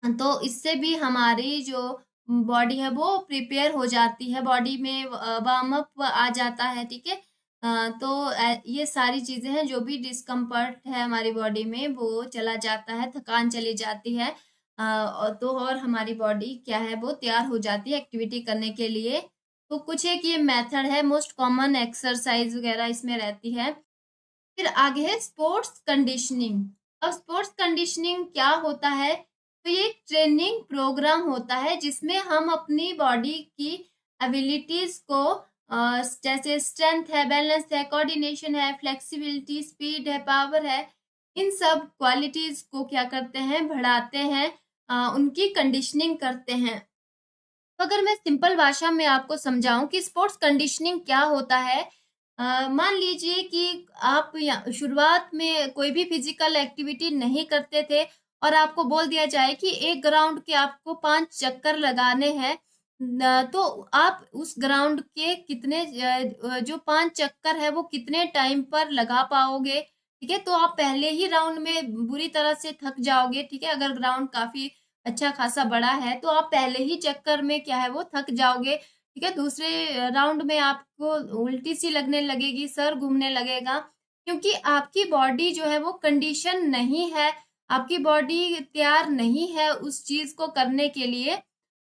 Speaker 1: तो इससे भी हमारी जो बॉडी है वो प्रिपेयर हो जाती है, बॉडी में वार्म अप आ जाता है, ठीक है। तो ये सारी चीजें हैं, जो भी डिस्कम्फर्ट है हमारी बॉडी में वो चला जाता है, थकान चली जाती है। और हमारी बॉडी क्या है वो तैयार हो जाती है एक्टिविटी करने के लिए। तो कुछ एक ये मेथड है, मोस्ट कॉमन एक्सरसाइज वगैरह इसमें रहती है। फिर आगे है स्पोर्ट्स कंडीशनिंग। अब स्पोर्ट्स कंडीशनिंग क्या होता है? तो ये एक ट्रेनिंग प्रोग्राम होता है जिसमें हम अपनी बॉडी की एबिलिटीज को जैसे स्ट्रेंथ है, बैलेंस है, कोऑर्डिनेशन है, फ्लेक्सिबिलिटी, स्पीड है, पावर है, इन सब क्वालिटीज को क्या करते हैं, बढ़ाते हैं, उनकी कंडीशनिंग करते हैं। तो अगर मैं सिंपल भाषा में आपको समझाऊं कि स्पोर्ट्स कंडीशनिंग क्या होता है, मान लीजिए कि आप शुरुआत में कोई भी फिजिकल एक्टिविटी नहीं करते थे और आपको बोल दिया जाए कि एक ग्राउंड के आपको 5 चक्कर लगाने हैं। तो आप उस ग्राउंड के कितने जो 5 चक्कर है वो कितने टाइम पर लगा पाओगे, ठीक है? तो आप पहले ही राउंड में बुरी तरह से थक जाओगे, ठीक है? अगर ग्राउंड काफी अच्छा खासा बड़ा है तो आप पहले ही चक्कर में क्या है वो थक जाओगे, ठीक है? दूसरे राउंड में आपको उल्टी सी लगने लगेगी, सर घूमने लगेगा, क्योंकि आपकी बॉडी जो है वो कंडीशन नहीं है, आपकी बॉडी तैयार नहीं है उस चीज को करने के लिए।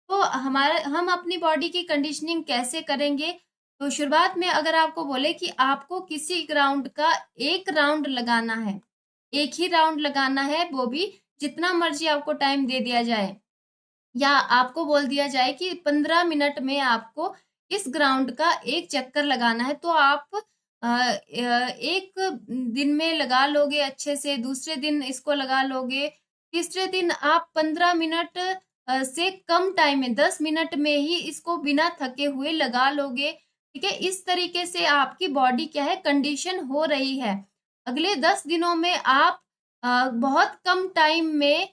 Speaker 1: तो हम अपनी बॉडी की कंडीशनिंग कैसे करेंगे? तो शुरुआत में अगर आपको बोले कि आपको किसी ग्राउंड का एक राउंड लगाना है, एक ही राउंड लगाना है, वो भी जितना मर्जी आपको टाइम दे दिया जाए, या आपको बोल दिया जाए कि 15 मिनट में आपको इस ग्राउंड का एक चक्कर लगाना है, तो आप एक दिन में लगा लोगे अच्छे से, दूसरे दिन इसको लगा लोगे, तीसरे दिन आप 15 मिनट से कम टाइम में 10 मिनट में ही इसको बिना थके हुए लगा लोगे, ठीक है? इस तरीके से आपकी बॉडी क्या है, कंडीशन हो रही है। अगले 10 दिनों में आप बहुत कम टाइम में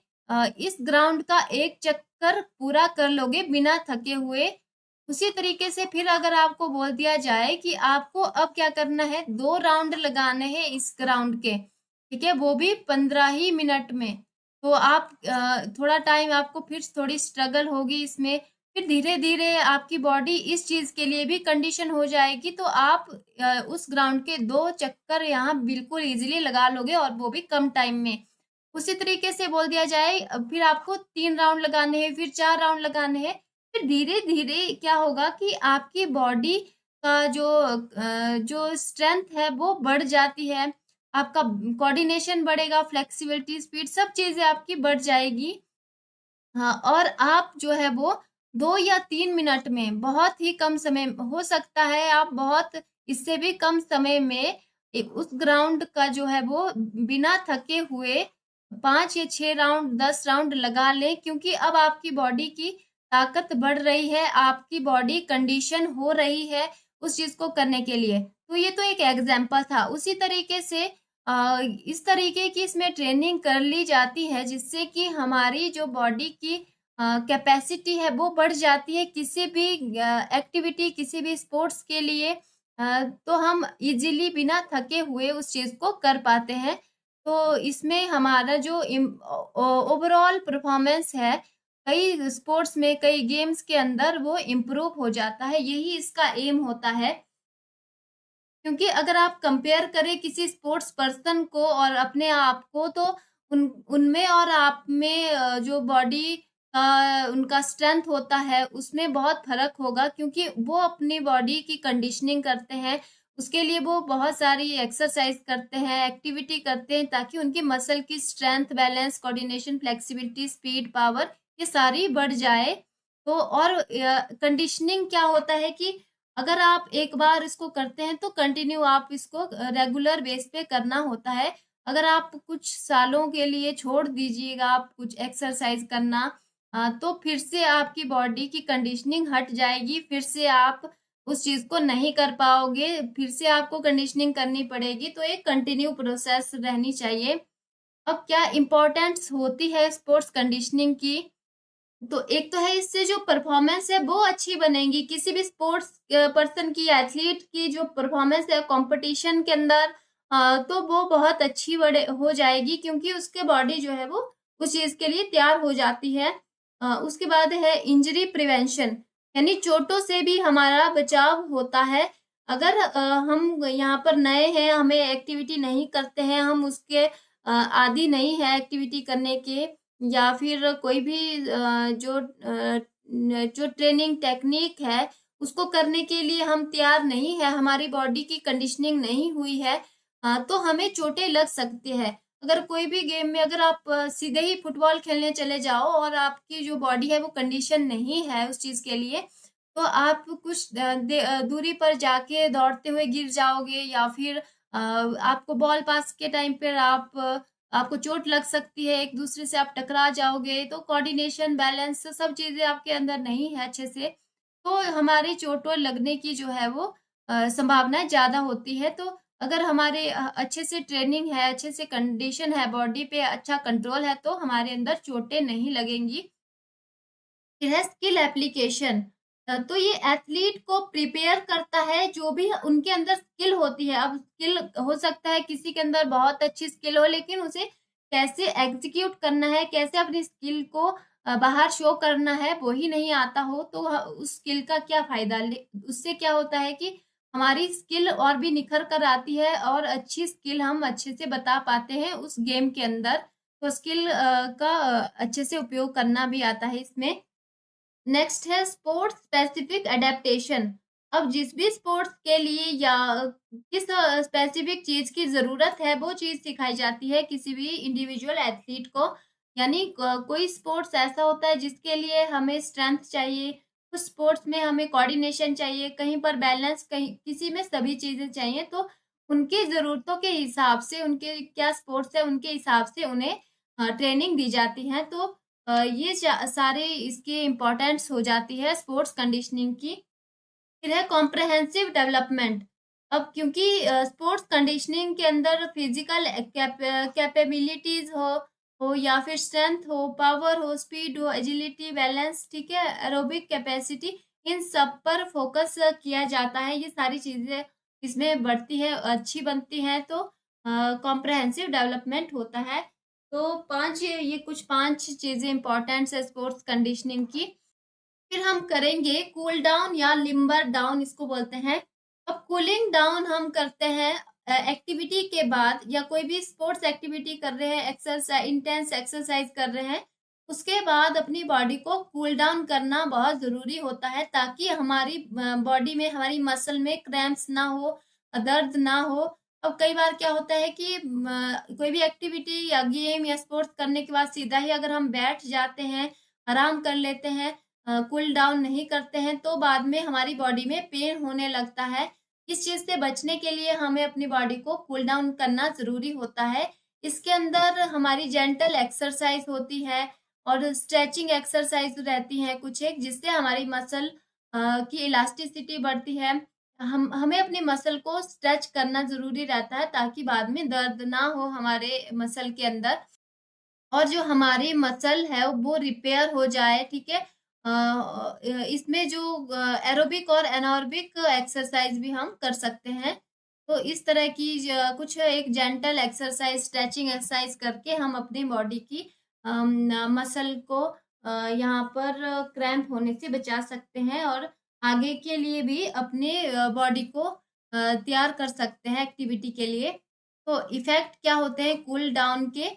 Speaker 1: इस ग्राउंड का एक चक्कर पूरा कर लोगे बिना थके हुए। उसी तरीके से फिर अगर आपको बोल दिया जाए कि आपको अब क्या करना है, 2 राउंड लगाने हैं इस ग्राउंड के, ठीक है? वो भी 15 ही मिनट में। तो आप थोड़ा टाइम आपको फिर थोड़ी स्ट्रगल होगी इसमें, फिर धीरे-धीरे आपकी बॉडी इस चीज़ के लिए भी कंडीशन हो जाएगी, तो आप उस ग्राउंड के 2 चक्कर यहाँ बिल्कुल ईज़िली लगा लोगे और वो भी कम टाइम में। उसी तरीके से बोल दिया जाए फिर आपको 3 राउंड लगाने हैं, फिर 4 राउंड लगाने हैं, फिर धीरे-धीरे क्या होगा कि आपकी बॉडी का जो स्ट्रेंथ है वो बढ़ जाती है, आपका कोऑर्डिनेशन बढ़ेगा, फ्लेक्सिबिलिटी, स्पीड सब चीज़ें आपकी बढ़ जाएगी। हाँ, और आप जो है वो 2 या 3 मिनट में, बहुत ही कम समय हो सकता है आप बहुत इससे भी कम समय में उस ग्राउंड का जो है वो बिना थके हुए 5 या 6 राउंड, 10 राउंड लगा लें, क्योंकि अब आपकी बॉडी की ताकत बढ़ रही है, आपकी बॉडी कंडीशन हो रही है उस चीज़ को करने के लिए। तो ये तो एक एग्जाम्पल था। उसी तरीके से इस तरीके की इसमें ट्रेनिंग कर ली जाती है जिससे कि हमारी जो बॉडी की कैपेसिटी है वो बढ़ जाती है, किसी भी एक्टिविटी, किसी भी स्पोर्ट्स के लिए तो हम इजीली बिना थके हुए उस चीज़ को कर पाते हैं। तो इसमें हमारा जो ओवरऑल परफॉर्मेंस है, कई स्पोर्ट्स में, कई गेम्स के अंदर वो इम्प्रूव हो जाता है, यही इसका एम होता है। क्योंकि अगर आप कंपेयर करें किसी स्पोर्ट्स पर्सन को और अपने आप को, तो उनमें और आप में जो बॉडी का उनका स्ट्रेंथ होता है उसमें बहुत फर्क होगा, क्योंकि वो अपनी बॉडी की कंडीशनिंग करते हैं, उसके लिए वो बहुत सारी एक्सरसाइज करते हैं, एक्टिविटी करते हैं, ताकि उनकी मसल की strength, balance, coordination, flexibility, speed, power ये सारी बढ़ जाए। तो और कंडीशनिंग क्या होता है कि अगर आप एक बार इसको करते हैं तो कंटिन्यू आप इसको रेगुलर बेस पे करना होता है। अगर आप कुछ सालों के लिए छोड़ दीजिएगा आप कुछ एक्सरसाइज करना, तो फिर से आपकी बॉडी की कंडीशनिंग हट जाएगी, फिर से आप उस चीज को नहीं कर पाओगे, फिर से आपको कंडीशनिंग करनी पड़ेगी। तो एक कंटिन्यू प्रोसेस रहनी चाहिए। अब क्या इम्पोर्टेंस होती है स्पोर्ट्स कंडीशनिंग की? तो एक तो है इससे जो परफॉर्मेंस है वो अच्छी बनेगी, किसी भी स्पोर्ट्स पर्सन की, एथलीट की जो परफॉर्मेंस है कंपटीशन के अंदर, तो वो बहुत अच्छी बड़े हो जाएगी, क्योंकि उसके बॉडी जो है वो उस चीज के लिए तैयार हो जाती है। उसके बाद है इंजरी प्रिवेंशन, यानी चोटों से भी हमारा बचाव होता है। अगर हम यहाँ पर नए हैं, हमें एक्टिविटी नहीं करते हैं, हम उसके आदी नहीं है एक्टिविटी करने के, या फिर कोई भी जो ट्रेनिंग टेक्निक है उसको करने के लिए हम तैयार नहीं है, हमारी बॉडी की कंडीशनिंग नहीं हुई है, तो हमें चोटें लग सकती है। अगर कोई भी गेम में अगर आप सीधे ही फुटबॉल खेलने चले जाओ और आपकी जो बॉडी है वो कंडीशन नहीं है उस चीज के लिए, तो आप कुछ दूरी पर जाके दौड़ते हुए गिर जाओगे, या फिर आपको बॉल पास के टाइम पर आपको चोट लग सकती है, एक दूसरे से आप टकरा जाओगे, तो कोऑर्डिनेशन बैलेंस सब चीजें आपके अंदर नहीं है अच्छे से, तो हमारी चोट वोट लगने की जो है वो संभावना ज्यादा होती है। तो अगर हमारे अच्छे से ट्रेनिंग है, अच्छे से कंडीशन है, बॉडी पे अच्छा कंट्रोल है, तो हमारे अंदर चोटें नहीं लगेंगी। फिर है स्किल एप्लीकेशन। तो ये एथलीट को प्रिपेयर करता है, जो भी उनके अंदर स्किल होती है। अब स्किल हो सकता है किसी के अंदर बहुत अच्छी स्किल हो, लेकिन उसे कैसे एग्जीक्यूट करना है, कैसे अपनी स्किल को बाहर शो करना है, वो ही नहीं आता हो, तो उस स्किल का क्या फायदा। उससे क्या होता है कि हमारी स्किल और भी निखर कर आती है, और अच्छी स्किल हम अच्छे से बता पाते हैं उस गेम के अंदर। तो स्किल का अच्छे से उपयोग करना भी आता है इसमें। नेक्स्ट है स्पोर्ट्स स्पेसिफिक एडेप्टेशन। अब जिस भी स्पोर्ट्स के लिए या किस स्पेसिफिक चीज की जरूरत है, वो चीज सिखाई जाती है किसी भी इंडिविजुअल एथलीट को। यानी कोई स्पोर्ट्स ऐसा होता है जिसके लिए हमें स्ट्रेंथ चाहिए, कुछ स्पोर्ट्स में हमें कोऑर्डिनेशन चाहिए, कहीं पर बैलेंस, कहीं किसी में सभी चीजें चाहिए। तो उनकी जरूरतों के हिसाब से, उनके क्या स्पोर्ट्स है उनके हिसाब से उन्हें ट्रेनिंग दी जाती है। तो ये सारे इसके इम्पोर्टेंस हो जाती है स्पोर्ट्स कंडीशनिंग की। फिर है कॉम्प्रहेंसिव डेवलपमेंट। अब क्योंकि स्पोर्ट्स कंडीशनिंग के अंदर फिजिकल कैपेबिलिटीज हो या फिर स्ट्रेंथ हो, पावर हो, स्पीड हो, एजिलिटी, बैलेंस, ठीक है, एरोबिक कैपेसिटी, इन सब पर फोकस किया जाता है। ये सारी चीजें इसमें बढ़ती है, अच्छी बनती हैं, तो कॉम्प्रहेंसिव डेवलपमेंट होता है। तो ये कुछ 5 चीजें इंपॉर्टेंट है स्पोर्ट्स कंडीशनिंग की। फिर हम करेंगे कूल डाउन या लिम्बर डाउन, इसको बोलते हैं। अब कूलिंग डाउन हम करते हैं एक्टिविटी के बाद, या कोई भी स्पोर्ट्स एक्टिविटी कर रहे हैं, एक्सरसाइज, इंटेंस एक्सरसाइज कर रहे हैं, उसके बाद अपनी बॉडी को कूल डाउन करना बहुत जरूरी होता है, ताकि हमारी बॉडी में, हमारी मसल में क्रैम्प्स ना हो, दर्द ना हो। अब कई बार क्या होता है कि कोई भी एक्टिविटी या गेम या स्पोर्ट्स करने के बाद सीधा ही अगर हम बैठ जाते हैं, आराम कर लेते हैं, कूल डाउन नहीं करते हैं, तो बाद में हमारी बॉडी में पेन होने लगता है। इस चीज से बचने के लिए हमें अपनी बॉडी को कूल डाउन करना जरूरी होता है। इसके अंदर हमारी जेंटल एक्सरसाइज होती है, और स्ट्रेचिंग एक्सरसाइज रहती है कुछ एक, जिससे हमारी मसल की इलास्टिसिटी बढ़ती है। हम हमें अपनी मसल को स्ट्रेच करना जरूरी रहता है, ताकि बाद में दर्द ना हो हमारे मसल के अंदर, और जो हमारी मसल है वो रिपेयर हो जाए, ठीक है। इसमें जो एरोबिक और एनारोबिक एक्सरसाइज भी हम कर सकते हैं। तो इस तरह की कुछ एक जेंटल एक्सरसाइज, स्ट्रेचिंग एक्सरसाइज करके हम अपनी बॉडी की मसल को यहाँ पर क्रैम्प होने से बचा सकते हैं, और आगे के लिए भी अपने बॉडी को तैयार कर सकते हैं एक्टिविटी के लिए। तो इफेक्ट क्या होते हैं कूल डाउन के,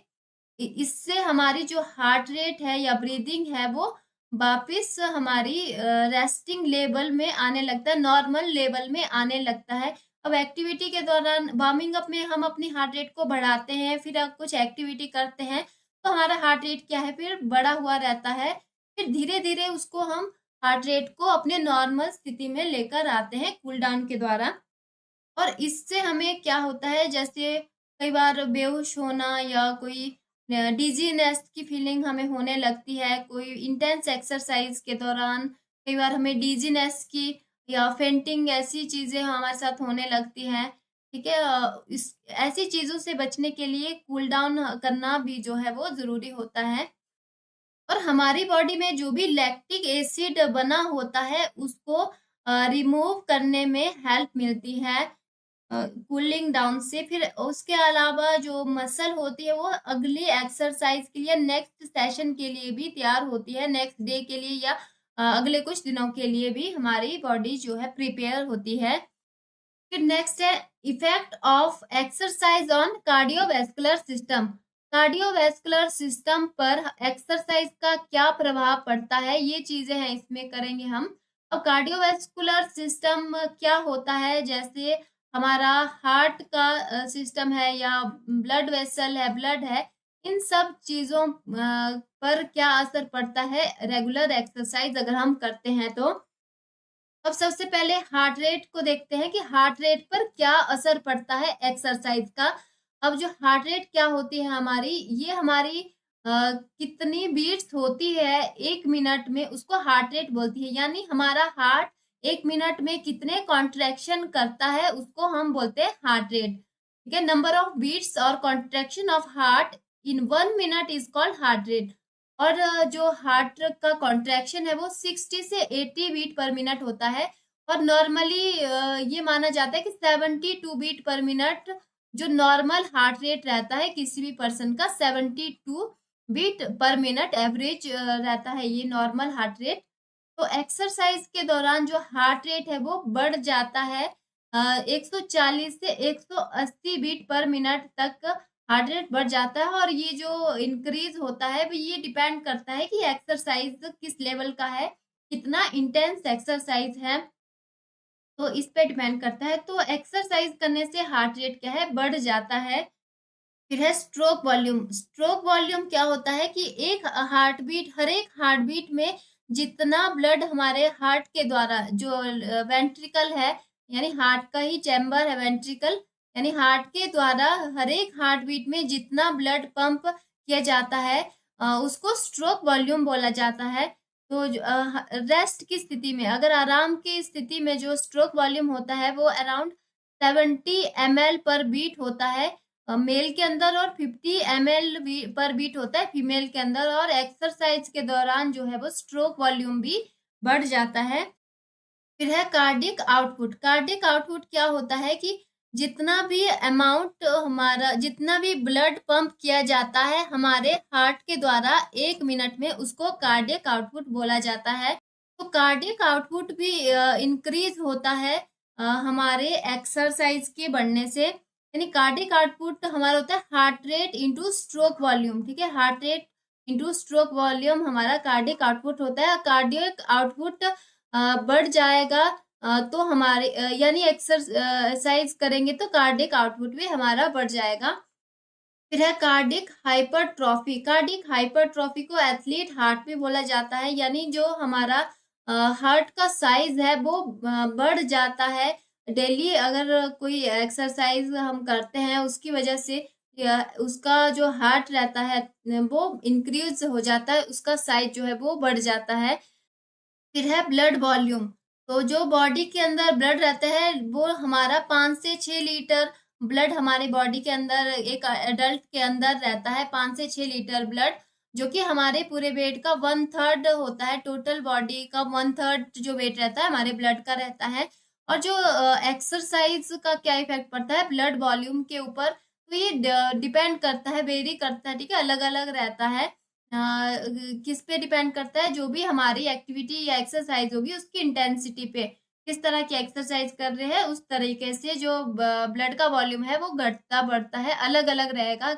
Speaker 1: इससे हमारी जो हार्ट रेट है या ब्रीदिंग है वो वापस हमारी रेस्टिंग लेवल में आने लगता है, नॉर्मल लेवल में आने लगता है। अब एक्टिविटी के दौरान वार्मिंग अप में हम अपनी हार्ट रेट को बढ़ाते हैं, फिर अब कुछ एक्टिविटी करते हैं, तो हमारा हार्ट रेट क्या है, फिर बढ़ा हुआ रहता है। फिर धीरे धीरे उसको हम हार्ट रेट को अपने नॉर्मल स्थिति में लेकर आते हैं कूल डाउन के द्वारा। और इससे हमें क्या होता है, जैसे कई बार बेहोश होना या कोई डिजीनेस की फीलिंग हमें होने लगती है, कोई इंटेंस एक्सरसाइज के दौरान कई बार हमें डिजीनेस की या फेंटिंग, ऐसी चीजें हमारे साथ होने लगती हैं, ठीक है। इस ऐसी चीजों से बचने के लिए कूल डाउन करना भी जो है वो जरूरी होता है। और हमारी बॉडी में जो भी लैक्टिक एसिड बना होता है उसको रिमूव करने में हेल्प मिलती है कूलिंग डाउन से। फिर उसके अलावा जो मसल होती है वो अगली एक्सरसाइज के लिए, नेक्स्ट सेशन के लिए भी तैयार होती है, नेक्स्ट डे के लिए या अगले कुछ दिनों के लिए भी हमारी बॉडी जो है प्रिपेयर होती है। फिर नेक्स्ट है effect of exercise on cardiovascular system. Cardiovascular system पर एक्सरसाइज का क्या प्रभाव पड़ता है, ये चीजें हैं इसमें करेंगे हम। अब कार्डियोवैस्कुलर सिस्टम क्या होता है, जैसे हमारा हार्ट का सिस्टम है या ब्लड वेसल है, ब्लड है, इन सब चीजों पर क्या असर पड़ता है रेगुलर एक्सरसाइज अगर हम करते हैं तो। अब सबसे पहले हार्ट रेट को देखते हैं कि हार्ट रेट पर क्या असर पड़ता है एक्सरसाइज का। अब जो हार्ट रेट क्या होती है हमारी, ये हमारी कितनी बीट्स होती है एक मिनट में, उसको हार्ट रेट बोलती है। यानी हमारा हार्ट एक मिनट में कितने कॉन्ट्रैक्शन करता है उसको हम बोलते हैं हार्ट रेट। ठीक है, नंबर ऑफ बीट्स और contraction of heart in 1 minute is called heart rate. और जो हार्ट का कॉन्ट्रैक्शन है वो 60 से 80 बीट पर मिनट होता है। और नॉर्मली ये माना जाता है कि 72 बीट पर मिनट जो नॉर्मल हार्ट रेट रहता है किसी भी पर्सन का, 72 बीट पर मिनट एवरेज रहता है ये नॉर्मल हार्ट रेट। तो एक्सरसाइज के दौरान जो हार्ट रेट है वो बढ़ जाता है 140 से 180 बीट पर मिनट तक हार्ट रेट बढ़ जाता है। और ये जो इंक्रीज होता है ये डिपेंड करता है कि एक्सरसाइज किस लेवल का है, कितना इंटेंस एक्सरसाइज है, तो इस पे डिपेंड करता है। तो एक्सरसाइज करने से हार्ट रेट क्या है, बढ़ जाता है। फिर है स्ट्रोक वॉल्यूम। स्ट्रोक वॉल्यूम क्या होता है कि एक हार्ट बीट, हर एक हार्ट बीट में जितना ब्लड हमारे हार्ट के द्वारा, जो वेंट्रिकल है यानी हार्ट का ही चैम्बर है वेंट्रिकल, यानी हार्ट के द्वारा हर एक हार्ट बीट में जितना ब्लड पंप किया जाता है उसको स्ट्रोक वॉल्यूम बोला जाता है। तो रेस्ट की स्थिति में, अगर आराम की स्थिति में जो स्ट्रोक वॉल्यूम होता है वो अराउंड 70 ml पर बीट होता है मेल के अंदर, और 50 ml पर बीट होता है फीमेल के अंदर। और एक्सरसाइज के दौरान जो है वो स्ट्रोक वॉल्यूम भी बढ़ जाता है। फिर है कार्डिक आउटपुट। कार्डिक आउटपुट क्या होता है कि जितना भी अमाउंट हमारा, जितना भी ब्लड पंप किया जाता है हमारे हार्ट के द्वारा एक मिनट में, उसको कार्डिक आउटपुट बोला जाता है। तो कार्डिक आउटपुट भी इंक्रीज होता है हमारे एक्सरसाइज के बढ़ने से। यानी कार्डिक आउटपुट हमारा होता है heart rate into stroke volume. ठीक है, heart rate into stroke volume हमारा कार्डिक आउटपुट होता है। कार्डिक आउटपुट बढ़ जाएगा तो हमारे यानी एक्सरसाइज करेंगे तो कार्डिक आउटपुट भी हमारा बढ़ जाएगा। फिर है कार्डिक हाइपरट्रॉफी। कार्डिक हाइपरट्रॉफी को एथलीट हार्ट भी बोला जाता है, यानी जो हमारा हार्ट का साइज है वो बढ़ जाता है डेली। अगर कोई एक्सरसाइज हम करते हैं उसकी वजह से उसका जो हार्ट रहता है वो इंक्रीज हो जाता है, उसका साइज जो है वो बढ़ जाता है। फिर है ब्लड वॉल्यूम। तो जो बॉडी के अंदर ब्लड रहता है वो हमारा 5 से 6 लीटर ब्लड हमारी बॉडी के अंदर, एक एडल्ट के अंदर रहता है 5 से 6 लीटर ब्लड, जो कि हमारे पूरे वेट का 1/3 होता है। टोटल बॉडी का 1/3 जो वेट रहता है हमारे ब्लड का रहता है। और जो एक्सरसाइज का क्या इफेक्ट पड़ता है ब्लड वॉल्यूम के ऊपर, तो ये डिपेंड करता है, वेरी करता है। ठीक है, अलग अलग रहता है। किस पे डिपेंड करता है, जो भी हमारी एक्टिविटी या एक्सरसाइज होगी उसकी इंटेंसिटी पे, किस तरह की एक्सरसाइज कर रहे हैं उस तरीके से जो ब्लड का वॉल्यूम है वो घटता बढ़ता है, अलग अलग रहेगा।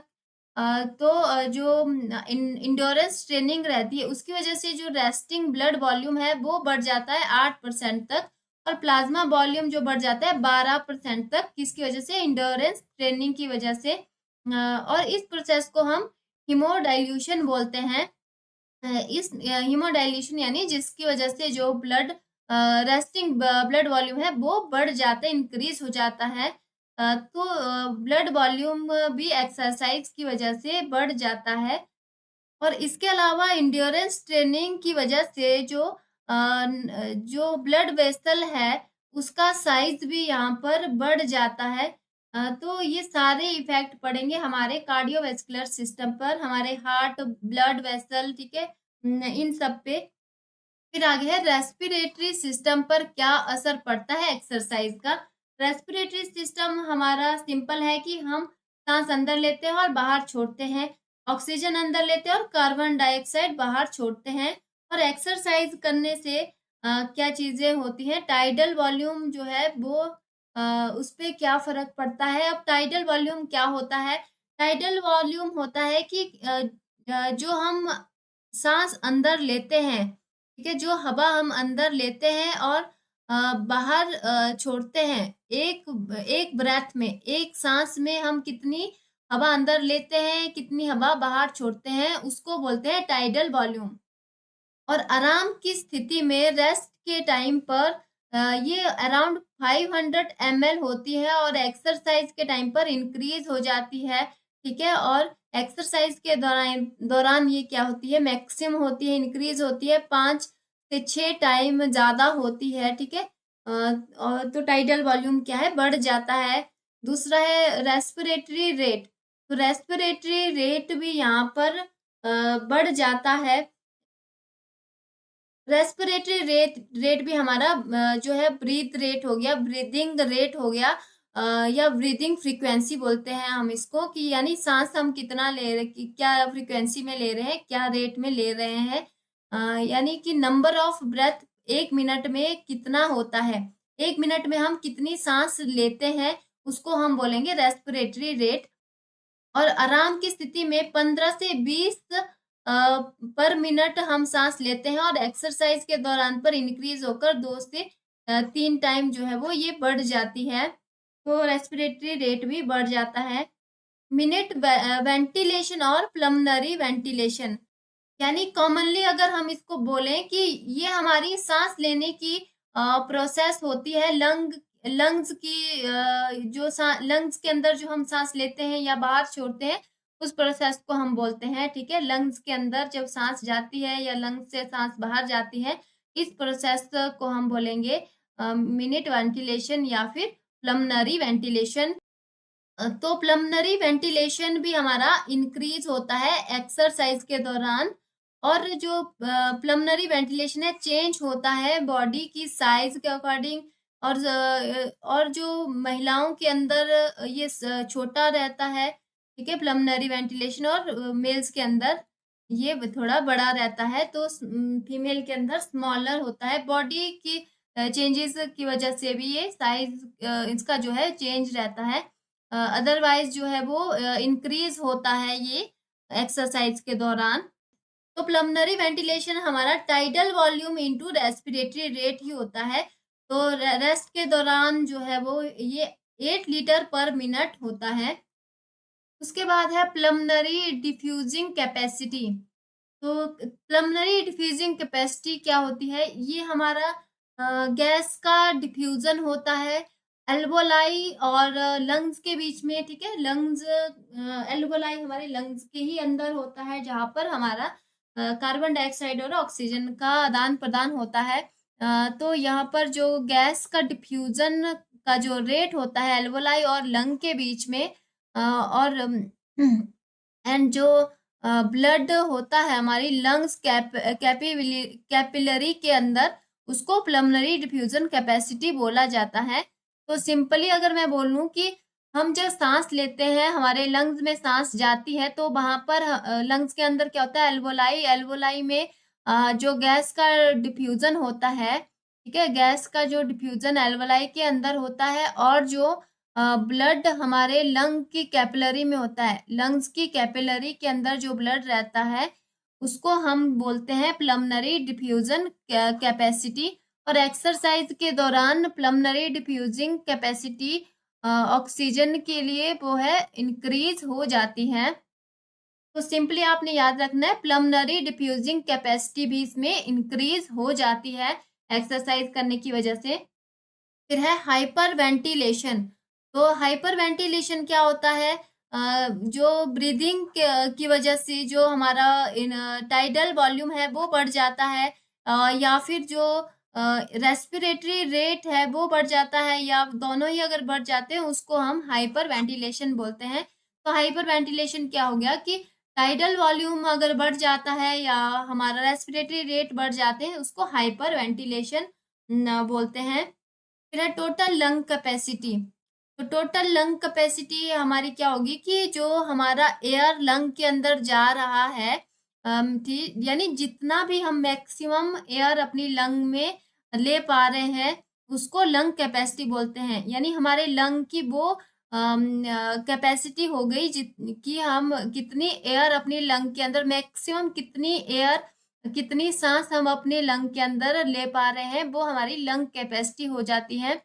Speaker 1: तो जो इंड्योरेंस ट्रेनिंग रहती है उसकी वजह से जो रेस्टिंग ब्लड वॉल्यूम है वो बढ़ जाता है 8% तक, और प्लाज्मा वॉल्यूम जो बढ़ जाता है 12% तक, किसकी वजह से, इंड्योरेंस ट्रेनिंग की वजह से। और इस प्रोसेस को हम हीमोडाइल्यूशन बोलते हैं। इस हीमोडाइल्यूशन यानी जिसकी वजह से जो ब्लड रेस्टिंग ब्लड वॉल्यूम है वो बढ़ जाता है, इंक्रीज हो जाता है। तो ब्लड वॉल्यूम भी एक्सरसाइज की वजह से बढ़ जाता है। और इसके अलावा इंड्योरेंस ट्रेनिंग की वजह से जो ब्लड वेसल है उसका साइज भी यहाँ पर बढ़ जाता है। तो ये सारे इफेक्ट पड़ेंगे हमारे कार्डियोवैस्कुलर सिस्टम पर, हमारे हार्ट, ब्लड वेसल, ठीक है, इन सब पे। फिर आगे है रेस्पिरेटरी सिस्टम पर क्या असर पड़ता है एक्सरसाइज का। रेस्पिरेटरी सिस्टम हमारा सिंपल है कि हम सांस अंदर लेते हैं और बाहर छोड़ते हैं, ऑक्सीजन अंदर लेते हैं और कार्बन डाइऑक्साइड बाहर छोड़ते हैं। और एक्सरसाइज करने से क्या चीजें होती हैं, टाइडल वॉल्यूम जो है वो उस पे क्या फर्क पड़ता है। अब टाइडल वॉल्यूम क्या होता है? टाइडल वॉल्यूम होता है कि जो हम सांस अंदर लेते हैं, ठीक है, जो हवा हम अंदर लेते हैं और बाहर छोड़ते हैं, एक एक ब्रेथ में, एक सांस में हम कितनी हवा अंदर लेते हैं, कितनी हवा बाहर छोड़ते हैं, उसको बोलते हैं टाइडल वॉल्यूम। और आराम की स्थिति में रेस्ट के टाइम पर ये अराउंड 500 ml होती है और एक्सरसाइज के टाइम पर इंक्रीज हो जाती है, ठीक है। और एक्सरसाइज के दौरान दौरान ये क्या होती है, मैक्सिमम होती है, इंक्रीज होती है 5 से 6 टाइम ज्यादा होती है, ठीक है। और तो टाइडल वॉल्यूम क्या है, बढ़ जाता है। दूसरा है रेस्पिरेटरी रेट। तो रेस्पिरेटरी रेट भी यहाँ पर बढ़ जाता है। रेस्पिरेटरी रेट भी हमारा जो है ब्रीथ रेट हो गया, ब्रीदिंग रेट हो गया, या ब्रीदिंग फ्रीक्वेंसी बोलते हैं हम इसको, कि यानी सांस हम कितना ले रहे, क्या फ्रीक्वेंसी में ले रहे हैं, क्या रेट में ले रहे हैं, यानी कि नंबर ऑफ ब्रेथ 1 मिनट में कितना होता है, 1 मिनट में हम कितनी सांस लेते हैं, उसको हम बोलेंगे रेस्पिरेटरी रेट। और आराम की स्थिति में 15 से 20 पर मिनट हम सांस लेते हैं और एक्सरसाइज के दौरान पर इंक्रीज होकर 2 से 3 टाइम जो है वो ये बढ़ जाती है। तो रेस्पिरेटरी रेट भी बढ़ जाता है। मिनट वेंटिलेशन और प्लमनरी वेंटिलेशन, यानी कॉमनली अगर हम इसको बोलें कि ये हमारी सांस लेने की प्रोसेस होती है, लंग्स की, जो लंग्स के अंदर जो हम सांस लेते हैं या बाहर छोड़ते हैं, उस प्रोसेस को हम बोलते हैं, ठीक है। लंग्स के अंदर जब सांस जाती है या लंग्स से सांस बाहर जाती है, इस प्रोसेस को हम बोलेंगे मिनट वेंटिलेशन या फिर प्लमनरी वेंटिलेशन। तो प्लमनरी वेंटिलेशन भी हमारा इंक्रीज होता है एक्सरसाइज के दौरान। और जो प्लमनरी वेंटिलेशन है चेंज होता है बॉडी की साइज के अकॉर्डिंग। और जो महिलाओं के अंदर ये छोटा रहता है, ठीक है, प्लमनरी वेंटिलेशन, और मेल्स के अंदर ये थोड़ा बड़ा रहता है। तो फीमेल के अंदर स्मॉलर होता है। बॉडी की चेंजेस की वजह से भी ये साइज इसका जो है चेंज रहता है। अदरवाइज जो है वो इंक्रीज होता है ये एक्सरसाइज के दौरान। तो प्लमनरी वेंटिलेशन हमारा tidal volume into respiratory rate ही होता है। तो रेस्ट के दौरान जो है वो ये 8 लीटर पर मिनट होता है। उसके बाद है प्लमनरी डिफ्यूजिंग कैपेसिटी। तो प्लमनरी डिफ्यूजिंग कैपेसिटी क्या होती है, ये हमारा गैस का डिफ्यूजन होता है एल्वोलाई और लंग्स के बीच में, ठीक है। लंग्स, एल्वोलाई हमारे लंग्स के ही अंदर होता है, जहां पर हमारा कार्बन डाइऑक्साइड और ऑक्सीजन का आदान प्रदान होता है। तो यहाँ पर जो गैस का डिफ्यूजन का जो रेट होता है एल्वोलाई और लंग के बीच में, और एंड जो ब्लड होता है हमारी लंग्स कैपिलरी के अंदर, उसको प्लमनरी डिफ्यूजन कैपेसिटी बोला जाता है। तो सिंपली अगर मैं बोलूं कि हम जब सांस लेते हैं, हमारे लंग्स में सांस जाती है, तो वहां पर लंग्स के अंदर क्या होता है, एल्वोलाई, एल्वोलाई में जो गैस का डिफ्यूजन होता है, ठीक है, गैस का जो डिफ्यूजन एल्वोलाई के अंदर होता है, और जो ब्लड हमारे लंग की कैपिलरी में होता है, लंग्स की कैपिलरी के अंदर जो ब्लड रहता है, उसको हम बोलते हैं प्लमनरी डिफ्यूजन कैपेसिटी। और एक्सरसाइज के दौरान प्लमनरी डिफ्यूजिंग कैपेसिटी ऑक्सीजन के लिए वो है इंक्रीज हो जाती है। तो सिंपली आपने याद रखना है प्लमनरी डिफ्यूजिंग कैपेसिटी भी इसमें इंक्रीज हो जाती है एक्सरसाइज करने की वजह से। फिर है हाइपर वेंटिलेशन। तो हाइपर वेंटिलेशन क्या होता है, जो ब्रीदिंग की वजह से जो हमारा टाइडल वॉल्यूम है वो बढ़ जाता है, या फिर जो रेस्पिरेटरी रेट है वो बढ़ जाता है, या दोनों ही अगर बढ़ जाते हैं उसको हम हाइपर वेंटिलेशन बोलते हैं। तो हाइपर वेंटिलेशन क्या हो गया कि टाइडल वॉल्यूम अगर बढ़ जाता है या हमारा रेस्पिरेटरी रेट बढ़ जाते हैं, उसको हाइपर वेंटिलेशन बोलते हैं। फिर है टोटल लंग कैपेसिटी। तो टोटल लंग कैपेसिटी हमारी क्या होगी कि जो हमारा एयर लंग के अंदर जा रहा है, यानी जितना भी हम मैक्सिमम एयर अपनी लंग में ले पा रहे हैं, उसको लंग कैपेसिटी बोलते हैं। यानी हमारे लंग की वो कैपेसिटी हो गई कि हम कितनी एयर अपनी लंग के अंदर, मैक्सिमम कितनी एयर, कितनी सांस हम अपने लंग के अंदर ले पा रहे हैं, वो हमारी लंग कैपेसिटी हो जाती है।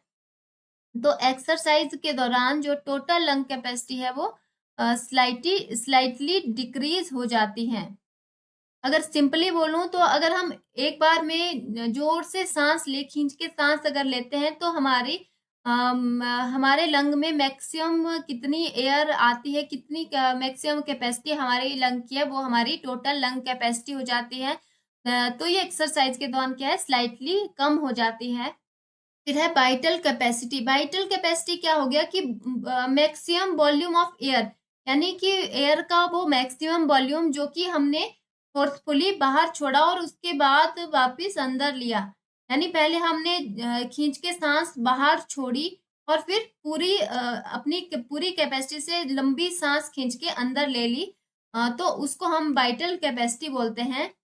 Speaker 1: तो एक्सरसाइज के दौरान जो टोटल लंग कैपेसिटी है वो स्लाइटली डिक्रीज हो जाती है। अगर सिंपली बोलूं तो अगर हम एक बार में जोर से सांस खींच के सांस अगर लेते हैं तो हमारे लंग में मैक्सिमम कितनी एयर आती है, कितनी मैक्सिमम कैपेसिटी हमारी लंग की है, वो हमारी टोटल लंग कैपेसिटी हो जाती है। तो ये एक्सरसाइज के दौरान क्या है, स्लाइटली कम हो जाती है। फिर है वाइटल कैपेसिटी। वाइटल कैपेसिटी क्या हो गया कि मैक्सिमम वॉल्यूम ऑफ एयर, यानी कि एयर का वो मैक्सिमम वॉल्यूम जो कि हमने फोर्सफुली बाहर छोड़ा और उसके बाद वापस अंदर लिया। यानी पहले हमने खींच के सांस बाहर छोड़ी और फिर अपनी पूरी कैपेसिटी से लंबी सांस खींच के अंदर ले ली, तो उसको हम वाइटल कैपेसिटी बोलते हैं।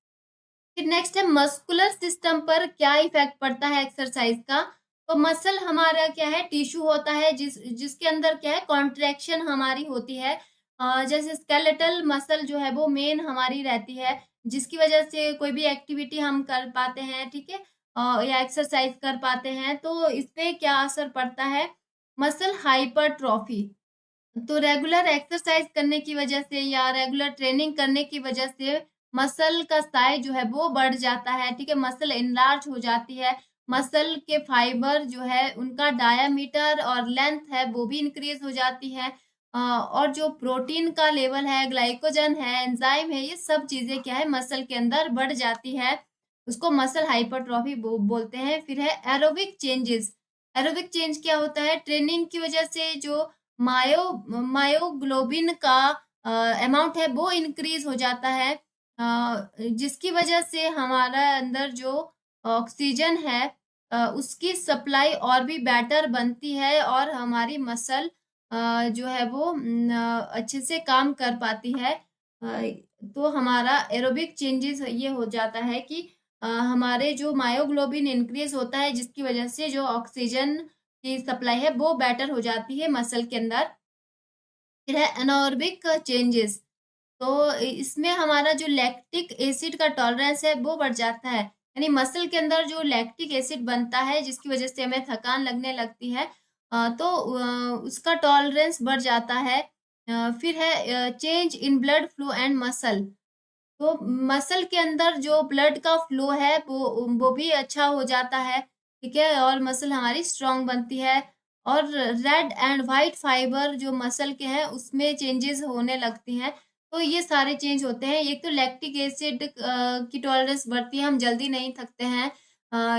Speaker 1: फिर नेक्स्ट है मस्कुलर सिस्टम पर क्या इफेक्ट पड़ता है एक्सरसाइज का। तो मसल हमारा क्या है, टिश्यू होता है जिसके अंदर क्या है, कॉन्ट्रैक्शन हमारी होती है। जैसे स्केलेटल मसल जो है वो मेन हमारी रहती है, जिसकी वजह से कोई भी एक्टिविटी हम कर पाते हैं, ठीक है, या एक्सरसाइज कर पाते हैं। तो इस पे क्या असर पड़ता है, मसल हाइपरट्रॉफी। तो रेगुलर एक्सरसाइज करने की वजह से या रेगुलर ट्रेनिंग करने की वजह से मसल का साइज जो है वो बढ़ जाता है, ठीक है, मसल इनलार्ज हो जाती है। मसल के फाइबर जो है उनका डायामीटर और लेंथ है वो भी इंक्रीज हो जाती है। और जो प्रोटीन का लेवल है, ग्लाइकोजन है, एंजाइम है, ये सब चीजें क्या है, मसल के अंदर बढ़ जाती है। उसको मसल हाइपरट्रॉफी बोलते हैं। फिर है एरोबिक चेंजेस। एरोबिक चेंज क्या होता है, ट्रेनिंग की वजह से जो मायोग्लोबिन का अमाउंट है वो इंक्रीज हो जाता है, जिसकी वजह से हमारा अंदर जो ऑक्सीजन है उसकी सप्लाई और भी बेटर बनती है और हमारी मसल जो है वो अच्छे से काम कर पाती है। तो हमारा एरोबिक चेंजेस ये हो जाता है कि हमारे जो मायोग्लोबिन इंक्रीज होता है, जिसकी वजह से जो ऑक्सीजन की सप्लाई है वो बेटर हो जाती है मसल के अंदर। फिर है एनॉर्बिक चेंजेस। तो इसमें हमारा जो लैक्टिक एसिड का टॉलरेंस है वो बढ़ जाता है। यानी मसल के अंदर जो लैक्टिक एसिड बनता है जिसकी वजह से हमें थकान लगने लगती है, तो उसका टॉलरेंस बढ़ जाता है। फिर है change in blood flow and muscle. तो मसल के अंदर जो ब्लड का फ्लो है वो भी अच्छा हो जाता है, ठीक है, और मसल हमारी स्ट्रांग बनती है। और रेड एंड व्हाइट फाइबर जो मसल के हैं उसमें चेंजेस होने लगती हैं। तो ये सारे चेंज होते हैं। एक तो लैक्टिक एसिड की टॉलरेंस बढ़ती है, हम जल्दी नहीं थकते हैं,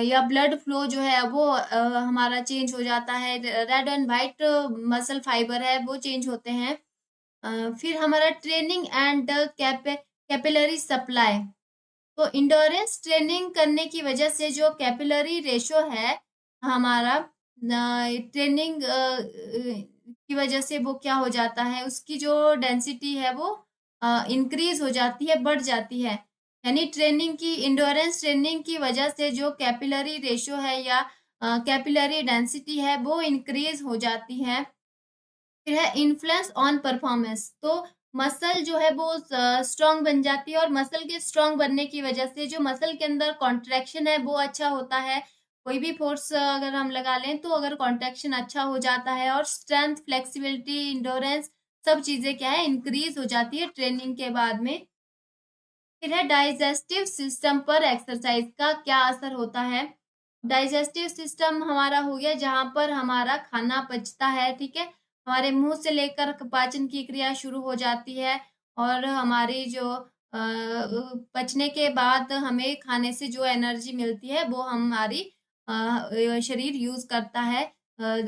Speaker 1: या ब्लड फ्लो जो है वो हमारा चेंज हो जाता है। Red and white muscle fibre है वो चेंज होते हैं। फिर हमारा ट्रेनिंग एंड कैपिलरी सप्लाई। तो इंडोरेंस ट्रेनिंग करने की वजह से जो कैपिलरी रेशो है हमारा, ट्रेनिंग की वजह से वो क्या हो जाता है, उसकी जो डेंसिटी है वो इंक्रीज हो जाती है, बढ़ जाती है। यानी ट्रेनिंग की, इंडोरेंस ट्रेनिंग की वजह से जो कैपिलरी रेशो है या कैपिलरी डेंसिटी है वो इंक्रीज हो जाती है। फिर है इन्फ्लुएंस ऑन परफॉर्मेंस। तो मसल जो है वो स्ट्रांग बन जाती है और मसल के स्ट्रांग बनने की वजह से जो मसल के अंदर कॉन्ट्रैक्शन है वो अच्छा होता है। कोई भी फोर्स अगर हम लगा लें तो अगर कॉन्ट्रैक्शन अच्छा हो जाता है और स्ट्रेंथ, फ्लेक्सिबिलिटी, इंडोरेंस, सब चीजें क्या है, इंक्रीज हो जाती है ट्रेनिंग के बाद में। फिर है डाइजेस्टिव सिस्टम पर एक्सरसाइज का क्या असर होता है। डाइजेस्टिव सिस्टम हमारा हो गया जहां पर हमारा खाना पचता है, ठीक है, हमारे मुंह से लेकर पाचन की क्रिया शुरू हो जाती है और हमारी जो पचने के बाद हमें खाने से जो एनर्जी मिलती है वो हमारी शरीर यूज करता है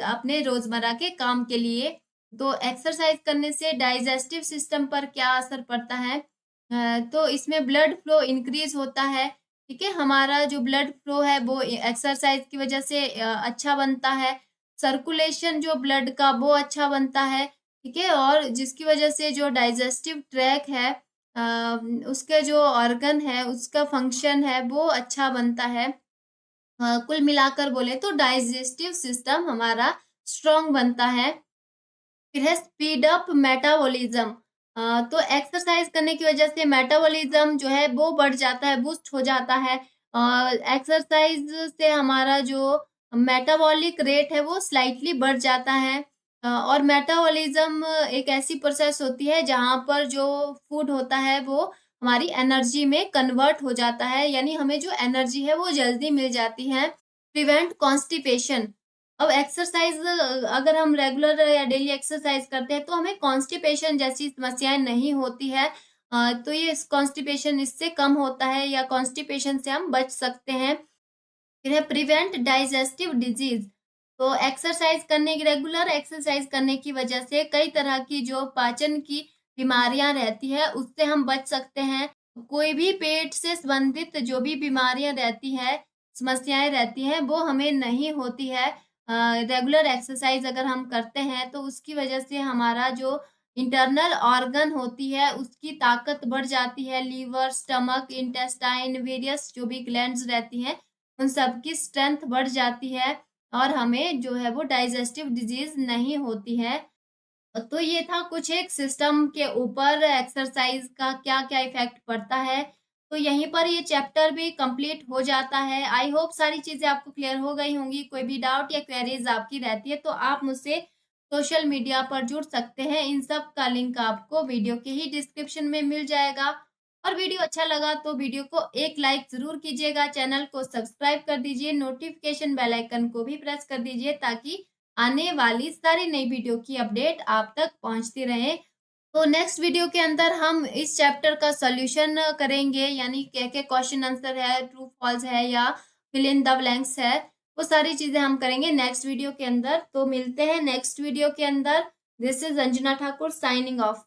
Speaker 1: अपने रोजमर्रा के काम के लिए। तो एक्सरसाइज करने से डाइजेस्टिव सिस्टम पर क्या असर पड़ता है, तो इसमें ब्लड फ्लो इंक्रीज होता है, ठीक है, हमारा जो ब्लड फ्लो है वो एक्सरसाइज की वजह से अच्छा बनता है। सर्कुलेशन जो ब्लड का वो अच्छा बनता है, ठीक है, और जिसकी वजह से जो डाइजेस्टिव ट्रैक है, उसके जो ऑर्गन है उसका फंक्शन है वो अच्छा बनता है। कुल मिलाकर बोले तो डाइजेस्टिव सिस्टम हमारा स्ट्रांग बनता है। फिर है स्पीड अप मेटाबॉलिज्म। तो एक्सरसाइज करने की वजह से मेटाबॉलिज्म जो है वो बढ़ जाता है, बूस्ट हो जाता है। एक्सरसाइज से हमारा जो मेटाबॉलिक रेट है वो स्लाइटली बढ़ जाता है। और मेटाबॉलिज्म एक ऐसी प्रोसेस होती है जहाँ पर जो फूड होता है वो हमारी एनर्जी में कन्वर्ट हो जाता है, यानी हमें जो एनर्जी है वो जल्दी मिल जाती है। Prevent constipation. अब एक्सरसाइज अगर हम रेगुलर या डेली एक्सरसाइज करते हैं तो हमें कॉन्स्टिपेशन जैसी समस्याएं नहीं होती है। तो ये कॉन्स्टिपेशन इससे कम होता है, या कॉन्स्टिपेशन से हम बच सकते हैं। फिर है प्रिवेंट डाइजेस्टिव डिजीज। तो एक्सरसाइज करने की रेगुलर एक्सरसाइज करने की वजह से कई तरह की जो पाचन की बीमारियां रहती है उससे हम बच सकते हैं। कोई भी पेट से संबंधित जो भी बीमारियां रहती है, समस्याएं रहती हैं, वो हमें नहीं होती है। रेगुलर एक्सरसाइज अगर हम करते हैं तो उसकी वजह से हमारा जो इंटरनल ऑर्गन होती है उसकी ताकत बढ़ जाती है। लीवर, स्टमक, इंटेस्टाइन, वेरियस जो भी ग्लैंड्स रहती हैं उन सब की स्ट्रेंथ बढ़ जाती है और हमें जो है वो डाइजेस्टिव डिजीज नहीं होती है। तो ये था कुछ एक सिस्टम के ऊपर एक्सरसाइज का क्या क्या इफेक्ट पड़ता है। तो यहीं पर ये चैप्टर भी कंप्लीट हो जाता है। आई होप सारी चीजें आपको क्लियर हो गई होंगी। कोई भी डाउट या क्वेरीज आपकी रहती है तो आप मुझसे सोशल मीडिया पर जुड़ सकते हैं। इन सब का लिंक आपको वीडियो के ही डिस्क्रिप्शन में मिल जाएगा। और वीडियो अच्छा लगा तो वीडियो को एक लाइक जरूर कीजिएगा, चैनल को सब्सक्राइब कर दीजिए, नोटिफिकेशन बेल आइकन को भी प्रेस कर दीजिए ताकि आने वाली सारी नई वीडियो की अपडेट आप तक पहुंचती रहे। तो नेक्स्ट वीडियो के अंदर हम इस चैप्टर का सॉल्यूशन करेंगे, यानी क्या क्या क्वेश्चन आंसर है, ट्रू फॉल्स है या फिल इन द ब्लैंक्स है, वो सारी चीजें हम करेंगे नेक्स्ट वीडियो के अंदर। तो मिलते हैं नेक्स्ट वीडियो के अंदर। This is Anjana Thakur signing off.